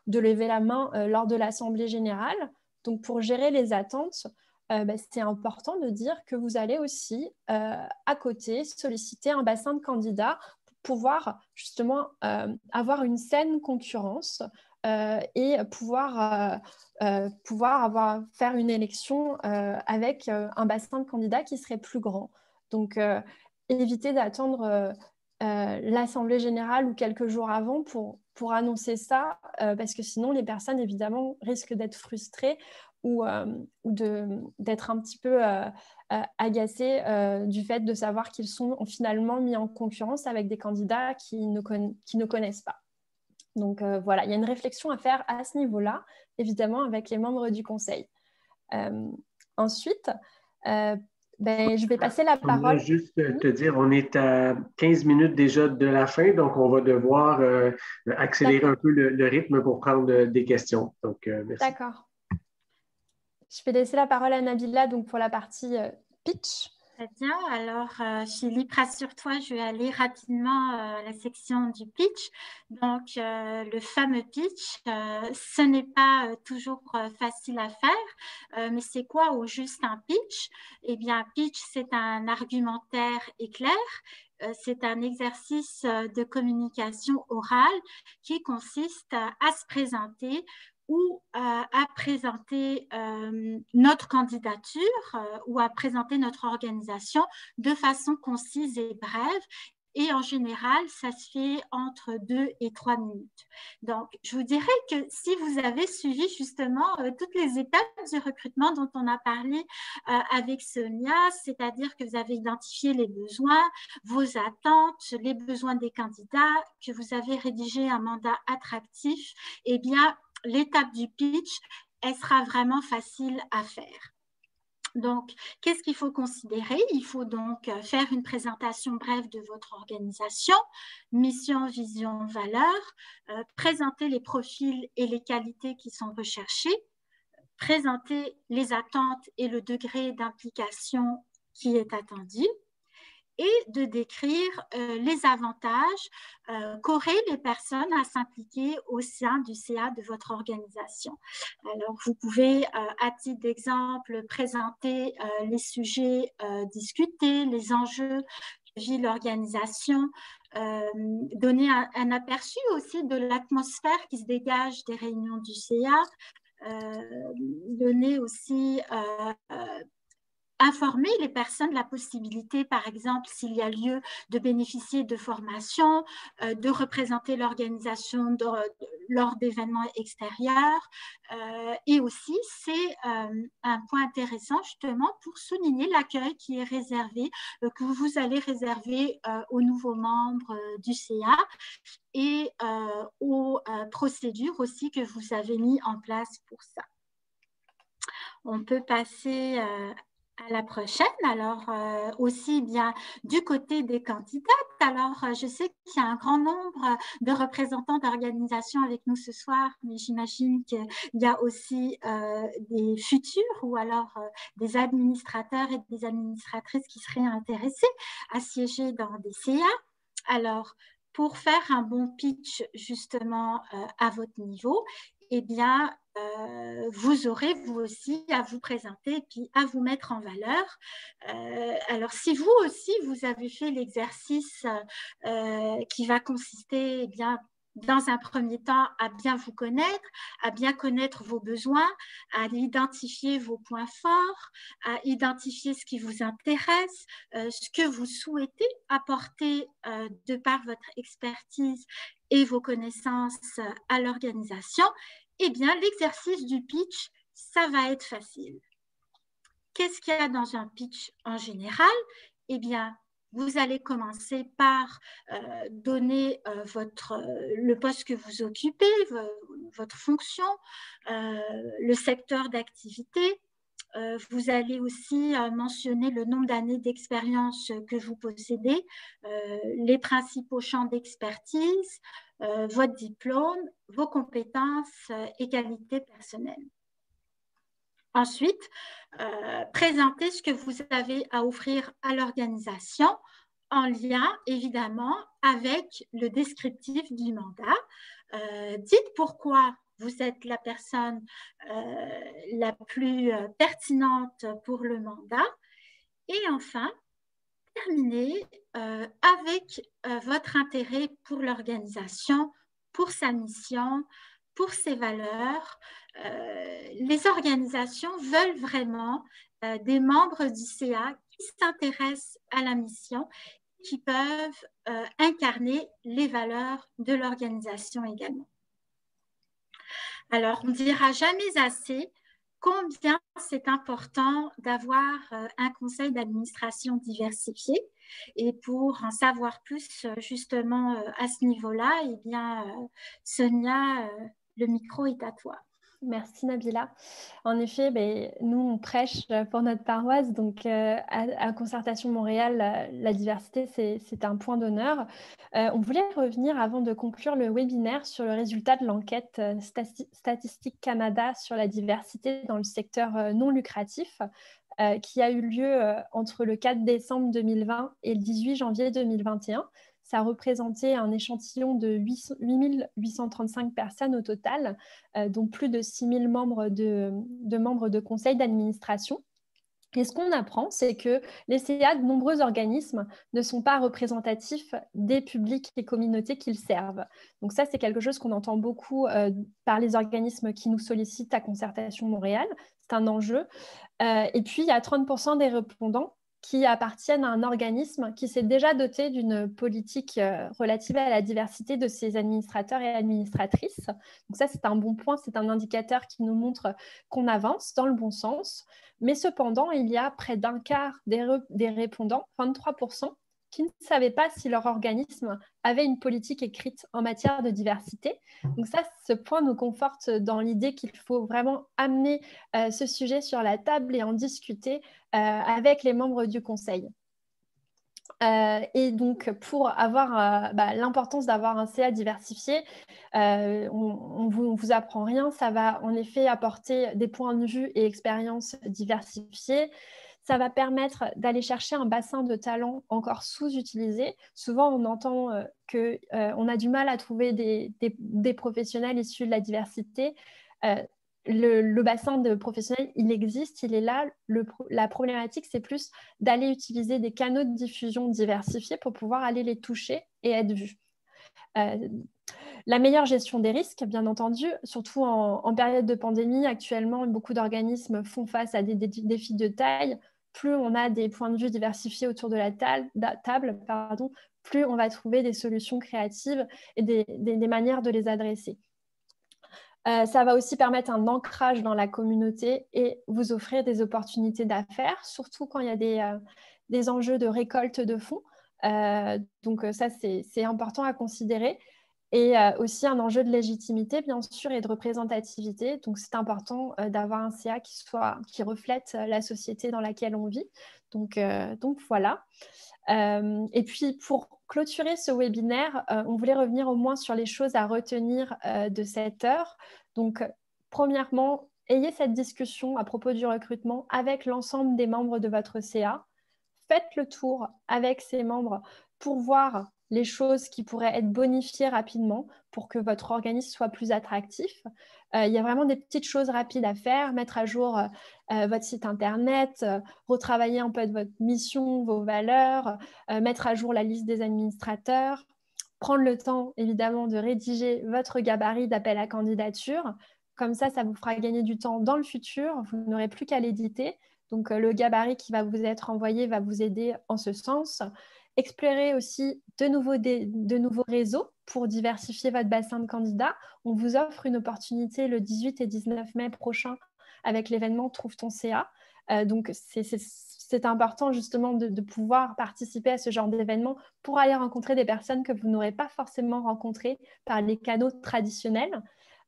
Speaker 2: de lever la main lors de l'Assemblée générale. Donc pour gérer les attentes, c'est important de dire que vous allez aussi, à côté, solliciter un bassin de candidats pour pouvoir justement avoir une saine concurrence et pouvoir faire une élection avec un bassin de candidats qui serait plus grand. Donc, éviter d'attendre l'Assemblée générale ou quelques jours avant pour annoncer ça, parce que sinon, les personnes, évidemment, risquent d'être frustrées ou d'être un petit peu agacés du fait de savoir qu'ils sont finalement mis en concurrence avec des candidats qui ne connaissent pas. Donc voilà, il y a une réflexion à faire à ce niveau-là, évidemment, avec les membres du conseil. Ensuite, je vais passer la parole.
Speaker 1: Je juste te dire, on est à 15 minutes déjà de la fin, donc on va devoir accélérer un peu le rythme pour prendre des questions. Donc, merci.
Speaker 2: D'accord. Je vais laisser la parole à Nabila donc, pour la partie pitch.
Speaker 3: Très bien. Alors, Philippe, rassure-toi, je vais aller rapidement à la section du pitch. Donc, le fameux pitch, ce n'est pas toujours facile à faire, mais c'est quoi au juste un pitch? Eh bien, pitch, c'est un argumentaire éclair. C'est un exercice de communication orale qui consiste à se présenter ou à présenter notre candidature ou à présenter notre organisation de façon concise et brève. Et en général, ça se fait entre 2 et 3 minutes. Donc, je vous dirais que si vous avez suivi justement toutes les étapes du recrutement dont on a parlé avec Sonia, c'est-à-dire que vous avez identifié les besoins, vos attentes, les besoins des candidats, que vous avez rédigé un mandat attractif, eh bien, l'étape du pitch, elle sera vraiment facile à faire. Donc, qu'est-ce qu'il faut considérer? Il faut donc faire une présentation brève de votre organisation, mission, vision, valeur, présenter les profils et les qualités qui sont recherchés, présenter les attentes et le degré d'implication qui est attendu, et de décrire les avantages qu'auraient les personnes à s'impliquer au sein du CA de votre organisation. Alors, vous pouvez, à titre d'exemple, présenter les sujets discutés, les enjeux que vit l'organisation, donner un aperçu aussi de l'atmosphère qui se dégage des réunions du CA, donner aussi informer les personnes de la possibilité, par exemple, s'il y a lieu de bénéficier de formations, de représenter l'organisation lors d'événements extérieurs. Et aussi, c'est un point intéressant justement pour souligner l'accueil qui est réservé, que vous allez réserver aux nouveaux membres du CA et aux procédures aussi que vous avez mis en place pour ça. On peut passer à la prochaine. Alors, aussi bien du côté des candidates. Alors, je sais qu'il y a un grand nombre de représentants d'organisations avec nous ce soir, mais j'imagine qu'il y a aussi des futurs ou alors des administrateurs et des administratrices qui seraient intéressés à siéger dans des CA. Alors, pour faire un bon pitch justement à votre niveau, eh bien, vous aurez vous aussi à vous présenter et puis à vous mettre en valeur. Alors, si vous aussi, vous avez fait l'exercice qui va consister, eh bien, dans un premier temps, à bien vous connaître, à bien connaître vos besoins, à identifier vos points forts, à identifier ce qui vous intéresse, ce que vous souhaitez apporter de par votre expertise et vos connaissances à l'organisation, eh bien, l'exercice du pitch, ça va être facile. Qu'est-ce qu'il y a dans un pitch en général? Eh bien, vous allez commencer par donner le poste que vous occupez, votre fonction, le secteur d'activité. Vous allez aussi mentionner le nombre d'années d'expérience que vous possédez, les principaux champs d'expertise, votre diplôme, vos compétences et qualités personnelles. Ensuite, présentez ce que vous avez à offrir à l'organisation en lien, évidemment, avec le descriptif du mandat. Dites pourquoi vous êtes la personne la plus pertinente pour le mandat. Et enfin, terminez avec votre intérêt pour l'organisation, pour sa mission, pour ses valeurs. Les organisations veulent vraiment des membres du CA qui s'intéressent à la mission, qui peuvent incarner les valeurs de l'organisation également. Alors, on ne dira jamais assez combien c'est important d'avoir un conseil d'administration diversifié. Et pour en savoir plus justement à ce niveau-là, eh bien, Sonia, le micro est à toi.
Speaker 2: Merci Nabila. En effet, nous, on prêche pour notre paroisse, donc à Concertation Montréal, la diversité, c'est un point d'honneur. On voulait revenir, avant de conclure le webinaire, sur le résultat de l'enquête Statistique Canada sur la diversité dans le secteur non lucratif, qui a eu lieu entre le 4 décembre 2020 et le 18 janvier 2021. Ça représentait un échantillon de 8 835 personnes au total, dont plus de 6 000 membres de conseils d'administration. Et ce qu'on apprend, c'est que les CA de nombreux organismes ne sont pas représentatifs des publics et communautés qu'ils servent. Donc ça, c'est quelque chose qu'on entend beaucoup par les organismes qui nous sollicitent à Concertation Montréal. C'est un enjeu. Et puis, il y a 30% des répondants qui appartiennent à un organisme qui s'est déjà doté d'une politique relative à la diversité de ses administrateurs et administratrices. Donc ça, c'est un bon point, c'est un indicateur qui nous montre qu'on avance dans le bon sens. Mais cependant, il y a près d'un quart des répondants, 23%, qui ne savaient pas si leur organisme avait une politique écrite en matière de diversité. Donc ça, ce point nous conforte dans l'idée qu'il faut vraiment amener ce sujet sur la table et en discuter avec les membres du conseil. Et donc, pour avoir l'importance d'avoir un CA diversifié, on ne vous apprend rien. Ça va en effet apporter des points de vue et expériences diversifiées. Ça va permettre d'aller chercher un bassin de talents encore sous-utilisé. Souvent, on entend qu'on a du mal à trouver des professionnels issus de la diversité. Le bassin de professionnels, il existe, il est là. La problématique, c'est plus d'aller utiliser des canaux de diffusion diversifiés pour pouvoir aller les toucher et être vus. La meilleure gestion des risques, bien entendu, surtout en période de pandémie. Actuellement, beaucoup d'organismes font face à des défis de taille. Plus on a des points de vue diversifiés autour de la table, plus on va trouver des solutions créatives et des manières de les adresser. Ça va aussi permettre un ancrage dans la communauté et vous offrir des opportunités d'affaires, surtout quand il y a des enjeux de récolte de fonds. Donc ça, c'est important à considérer. Et aussi un enjeu de légitimité, bien sûr, et de représentativité. Donc, c'est important d'avoir un CA qui reflète la société dans laquelle on vit. Donc voilà. Et puis, pour clôturer ce webinaire, on voulait revenir au moins sur les choses à retenir de cette heure. Donc, premièrement, ayez cette discussion à propos du recrutement avec l'ensemble des membres de votre CA. Faites le tour avec ces membres pour voir les choses qui pourraient être bonifiées rapidement pour que votre organisme soit plus attractif. Il y a vraiment des petites choses rapides à faire, mettre à jour votre site internet, retravailler un peu de votre mission, vos valeurs, mettre à jour la liste des administrateurs, prendre le temps évidemment de rédiger votre gabarit d'appel à candidature. Comme ça vous fera gagner du temps dans le futur, vous n'aurez plus qu'à l'éditer. Donc, le gabarit qui va vous être envoyé va vous aider en ce sens. Explorez aussi de nouveaux réseaux pour diversifier votre bassin de candidats. On vous offre une opportunité le 18 et 19 mai prochain avec l'événement Trouve ton CA. Donc, c'est important justement de pouvoir participer à ce genre d'événement pour aller rencontrer des personnes que vous n'aurez pas forcément rencontrées par les canaux traditionnels.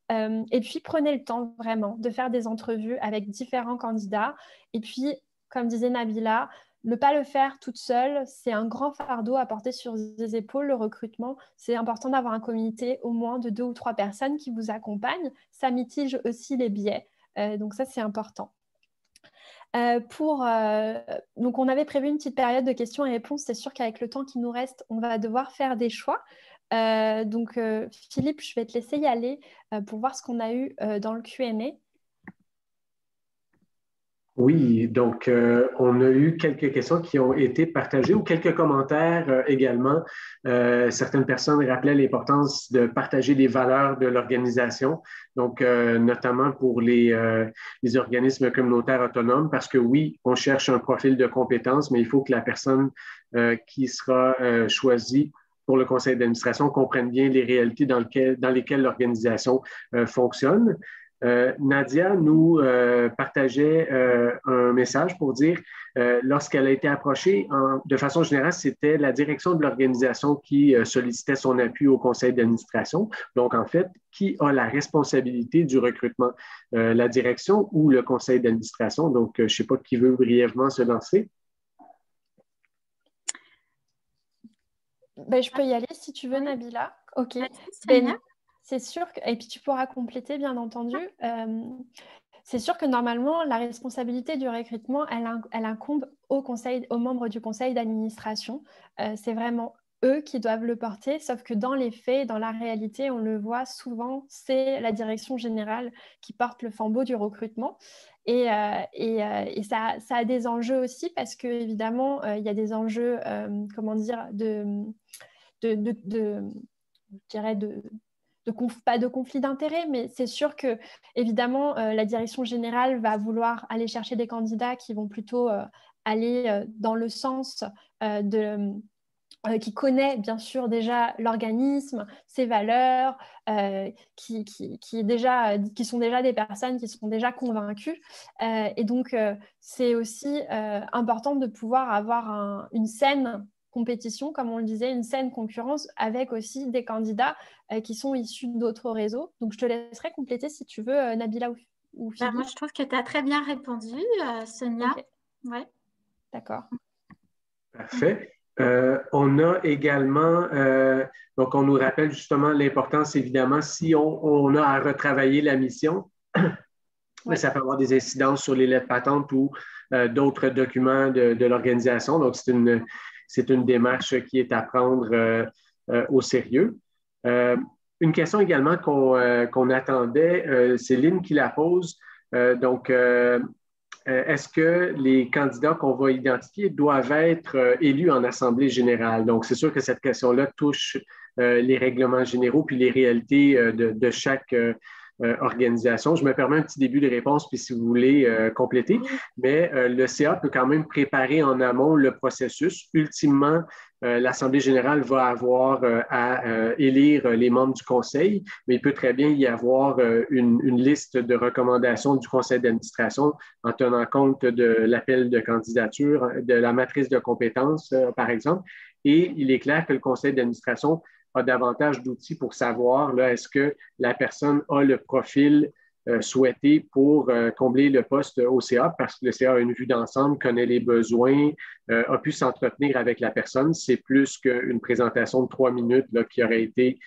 Speaker 2: Et puis, prenez le temps vraiment de faire des entrevues avec différents candidats. Et puis, comme disait Nabila, ne pas le faire toute seule, c'est un grand fardeau à porter sur les épaules, le recrutement. C'est important d'avoir un comité au moins de 2 ou 3 personnes qui vous accompagnent. Ça mitige aussi les biais. Donc ça, c'est important. Donc, on avait prévu une petite période de questions et réponses. C'est sûr qu'avec le temps qui nous reste, on va devoir faire des choix. Donc, Philippe, je vais te laisser y aller pour voir ce qu'on a eu dans le Q&A.
Speaker 1: Oui, donc on a eu quelques questions qui ont été partagées ou quelques commentaires également. Certaines personnes rappelaient l'importance de partager les valeurs de l'organisation, donc notamment pour les organismes communautaires autonomes, parce que oui, on cherche un profil de compétences, mais il faut que la personne qui sera choisie pour le conseil d'administration comprenne bien les réalités dans lesquelles l'organisation fonctionne. Nadia nous partageait un message pour dire, lorsqu'elle a été approchée, de façon générale, c'était la direction de l'organisation qui sollicitait son appui au conseil d'administration. Donc, en fait, qui a la responsabilité du recrutement? La direction ou le conseil d'administration? Donc, je ne sais pas qui veut brièvement se lancer.
Speaker 2: Ben, je peux y aller si tu veux, Nabila. OK.
Speaker 3: Ben,
Speaker 2: c'est sûr que... Et puis, tu pourras compléter, bien entendu. C'est sûr que normalement, la responsabilité du recrutement, elle incombe aux membres du conseil d'administration. C'est vraiment eux qui doivent le porter, sauf que dans les faits, dans la réalité, on le voit souvent, c'est la direction générale qui porte le flambeau du recrutement. Et ça a des enjeux aussi parce qu'évidemment, il y a des enjeux, comment dire, je dirais pas de conflit d'intérêts, mais c'est sûr que évidemment la direction générale va vouloir aller chercher des candidats qui vont plutôt aller dans le sens qui connaît bien sûr déjà l'organisme, ses valeurs, qui sont déjà des personnes qui sont déjà convaincues. Et donc, c'est aussi important de pouvoir avoir une saine compétition, comme on le disait, une saine concurrence avec aussi des candidats qui sont issus d'autres réseaux. Donc, je te laisserai compléter si tu veux, Nabila ou Philippe.
Speaker 3: Moi, je trouve que tu as très bien répondu, Sonia.
Speaker 2: Okay.
Speaker 3: Ouais.
Speaker 2: D'accord.
Speaker 1: Parfait. On a également, donc on nous rappelle justement l'importance, évidemment, si on a à retravailler la mission, mais ça peut avoir des incidences sur les lettres patentes ou d'autres documents de l'organisation. Donc, c'est une démarche qui est à prendre au sérieux. Une question également qu'on attendait, c'est Lynn qui la pose. Est-ce que les candidats qu'on va identifier doivent être élus en Assemblée générale? Donc, c'est sûr que cette question-là touche les règlements généraux puis les réalités de chaque organisation. Je me permets un petit début de réponse, puis si vous voulez compléter, mais le CA peut quand même préparer en amont le processus. Ultimement, l'Assemblée générale va avoir à élire les membres du conseil, mais il peut très bien y avoir une liste de recommandations du conseil d'administration en tenant compte de l'appel de candidature, de la matrice de compétences, par exemple. Et il est clair que le conseil d'administration a davantage d'outils pour savoir là, est-ce que la personne a le profil souhaité pour combler le poste au CA, parce que le CA a une vue d'ensemble, connaît les besoins, a pu s'entretenir avec la personne. C'est plus qu'une présentation de 3 minutes là, qui aurait été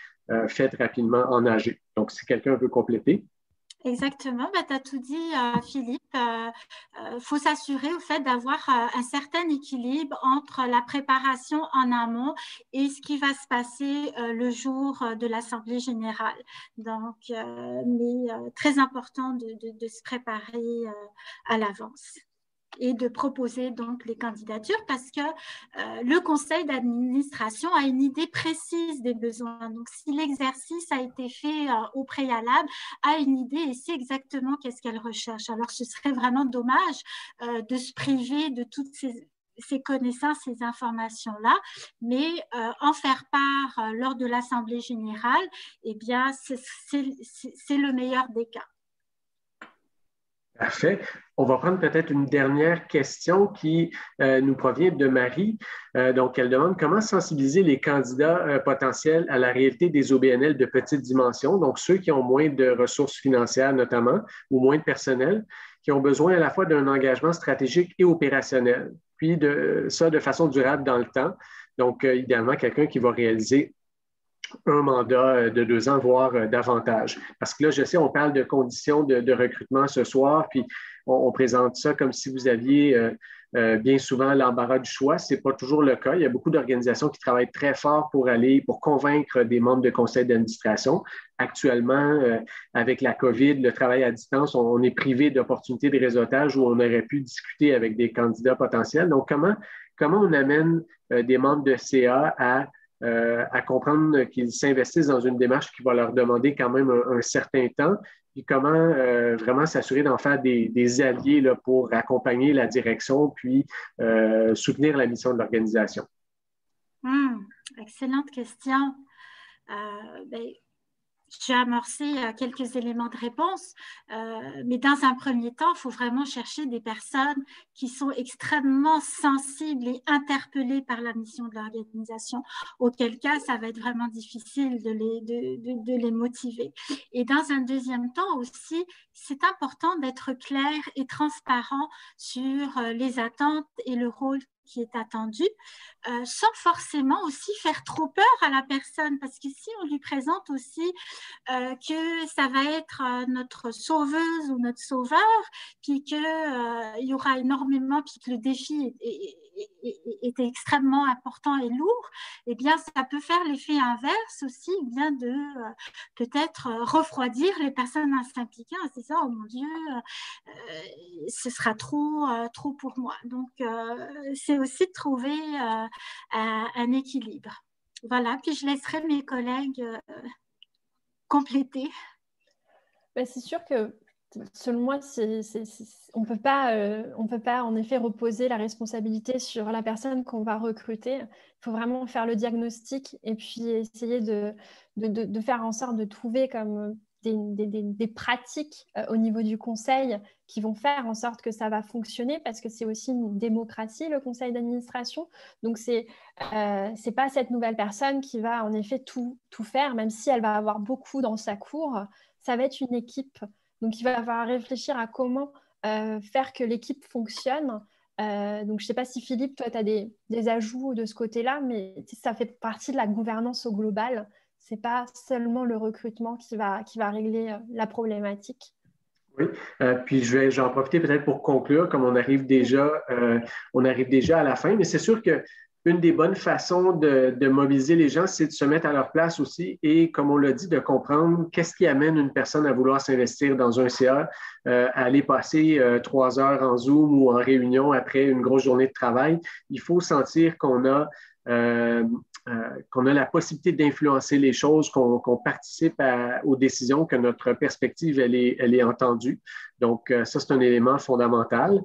Speaker 1: faite rapidement en AG. Donc, si quelqu'un veut compléter.
Speaker 3: Exactement, tu as tout dit, Philippe. Faut s'assurer au fait d'avoir un certain équilibre entre la préparation en amont et ce qui va se passer le jour de l'Assemblée générale. Donc, très important de se préparer à l'avance et de proposer donc les candidatures parce que le conseil d'administration a une idée précise des besoins. Donc, si l'exercice a été fait au préalable, a une idée et sait exactement qu'est-ce qu'elle recherche. Alors, ce serait vraiment dommage de se priver de toutes ces connaissances, ces informations-là, mais en faire part lors de l'Assemblée générale, eh bien, c'est le meilleur des cas.
Speaker 1: Parfait. On va prendre peut-être une dernière question qui nous provient de Marie. Donc, elle demande comment sensibiliser les candidats potentiels à la réalité des OBNL de petite dimension, donc ceux qui ont moins de ressources financières notamment, ou moins de personnel, qui ont besoin à la fois d'un engagement stratégique et opérationnel, puis de façon durable dans le temps. Donc, idéalement, quelqu'un qui va réaliser un mandat de 2 ans, voire davantage. Parce que là, je sais, on parle de conditions de recrutement ce soir, puis on présente ça comme si vous aviez bien souvent l'embarras du choix. Ce n'est pas toujours le cas. Il y a beaucoup d'organisations qui travaillent très fort pour convaincre des membres de conseil d'administration. Actuellement, avec la COVID, le travail à distance, on est privé d'opportunités de réseautage où on aurait pu discuter avec des candidats potentiels. Donc, comment on amène des membres de CA à comprendre qu'ils s'investissent dans une démarche qui va leur demander quand même un certain temps, puis comment vraiment s'assurer d'en faire des alliés là, pour accompagner la direction, puis soutenir la mission de l'organisation?
Speaker 3: Excellente question. j'ai amorcé quelques éléments de réponse, mais dans un premier temps, il faut vraiment chercher des personnes qui sont extrêmement sensibles et interpellées par la mission de l'organisation, auquel cas, ça va être vraiment difficile de les motiver. Et dans un deuxième temps aussi, c'est important d'être clair et transparent sur les attentes et le rôle qui est attendu, sans forcément aussi faire trop peur à la personne, parce que si on lui présente aussi que ça va être notre sauveuse ou notre sauveur, puis qu'il y aura énormément, puis que le défi est extrêmement important et lourd, eh bien, ça peut faire l'effet inverse aussi, eh bien de peut-être refroidir les personnes à s'impliquer. C'est ça, oh mon Dieu, ce sera trop pour moi. Donc, c'est aussi de trouver un équilibre. Voilà, puis je laisserai mes collègues compléter.
Speaker 2: C'est sûr que selon moi, on ne peut pas en effet reposer la responsabilité sur la personne qu'on va recruter. Il faut vraiment faire le diagnostic et puis essayer de faire en sorte de trouver comme des pratiques au niveau du conseil qui vont faire en sorte que ça va fonctionner, parce que c'est aussi une démocratie, le conseil d'administration. Donc, c'est pas cette nouvelle personne qui va en effet tout faire, même si elle va avoir beaucoup dans sa cour. Ça va être une équipe. Donc, il va falloir réfléchir à comment faire que l'équipe fonctionne. Donc, je ne sais pas si Philippe, toi, tu as des ajouts de ce côté-là, mais ça fait partie de la gouvernance au global. Ce n'est pas seulement le recrutement qui va régler la problématique.
Speaker 1: Oui, puis j'en profiter peut-être pour conclure, comme on arrive déjà à la fin, mais c'est sûr qu'une des bonnes façons de mobiliser les gens, c'est de se mettre à leur place aussi et, comme on l'a dit, de comprendre qu'est-ce qui amène une personne à vouloir s'investir dans un CA, à aller passer 3 heures en Zoom ou en réunion après une grosse journée de travail. Il faut sentir qu'on a la possibilité d'influencer les choses, qu'on participe aux décisions, que notre perspective, elle est entendue. Donc, ça, c'est un élément fondamental.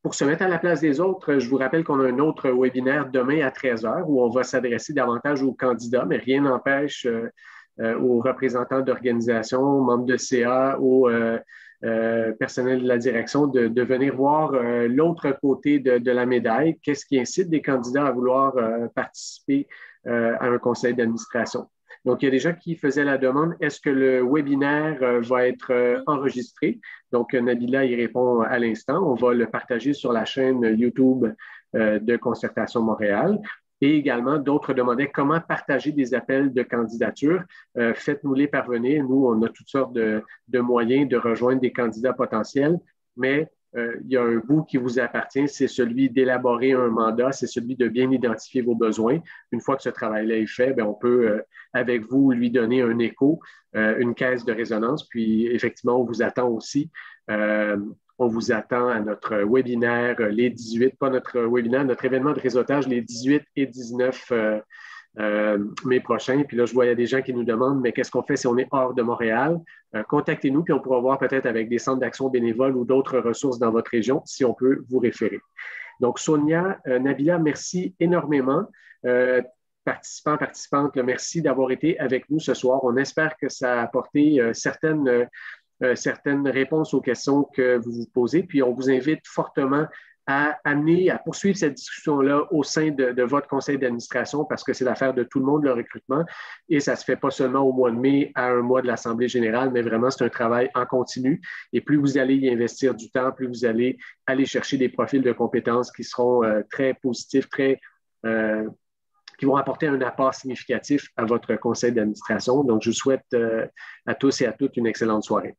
Speaker 1: Pour se mettre à la place des autres, je vous rappelle qu'on a un autre webinaire demain à 13h où on va s'adresser davantage aux candidats, mais rien n'empêche aux représentants d'organisations, membres de CA, aux personnel de la direction de venir voir l'autre côté de la médaille. Qu'est-ce qui incite des candidats à vouloir participer à un conseil d'administration? Donc, il y a des gens qui faisaient la demande, est-ce que le webinaire va être enregistré? Donc, Nabila y répond à l'instant. On va le partager sur la chaîne YouTube de Concertation Montréal. Et également, d'autres demandaient comment partager des appels de candidature. Faites-nous-les parvenir. Nous, on a toutes sortes de moyens de rejoindre des candidats potentiels, mais il y a un bout qui vous appartient, c'est celui d'élaborer un mandat, c'est celui de bien identifier vos besoins. Une fois que ce travail-là est fait, bien, on peut, avec vous, lui donner un écho, une caisse de résonance. Puis, effectivement, on vous attend aussi. On vous attend à notre webinaire les 18, pas notre webinaire, notre événement de réseautage les 18 et 19 mai prochain. Puis là, je vois, il y a des gens qui nous demandent, mais qu'est-ce qu'on fait si on est hors de Montréal? Contactez-nous, puis on pourra voir peut-être avec des centres d'action bénévoles ou d'autres ressources dans votre région si on peut vous référer. Donc, Sonia, Nabila, merci énormément. Participants, participantes, merci d'avoir été avec nous ce soir. On espère que ça a apporté certaines réponses aux questions que vous vous posez. Puis, on vous invite fortement à poursuivre cette discussion-là au sein de votre conseil d'administration parce que c'est l'affaire de tout le monde, le recrutement. Et ça ne se fait pas seulement au mois de mai à un mois de l'Assemblée générale, mais vraiment, c'est un travail en continu. Et plus vous allez y investir du temps, plus vous allez aller chercher des profils de compétences qui seront très positifs, qui vont apporter un apport significatif à votre conseil d'administration. Donc, je vous souhaite à tous et à toutes une excellente soirée.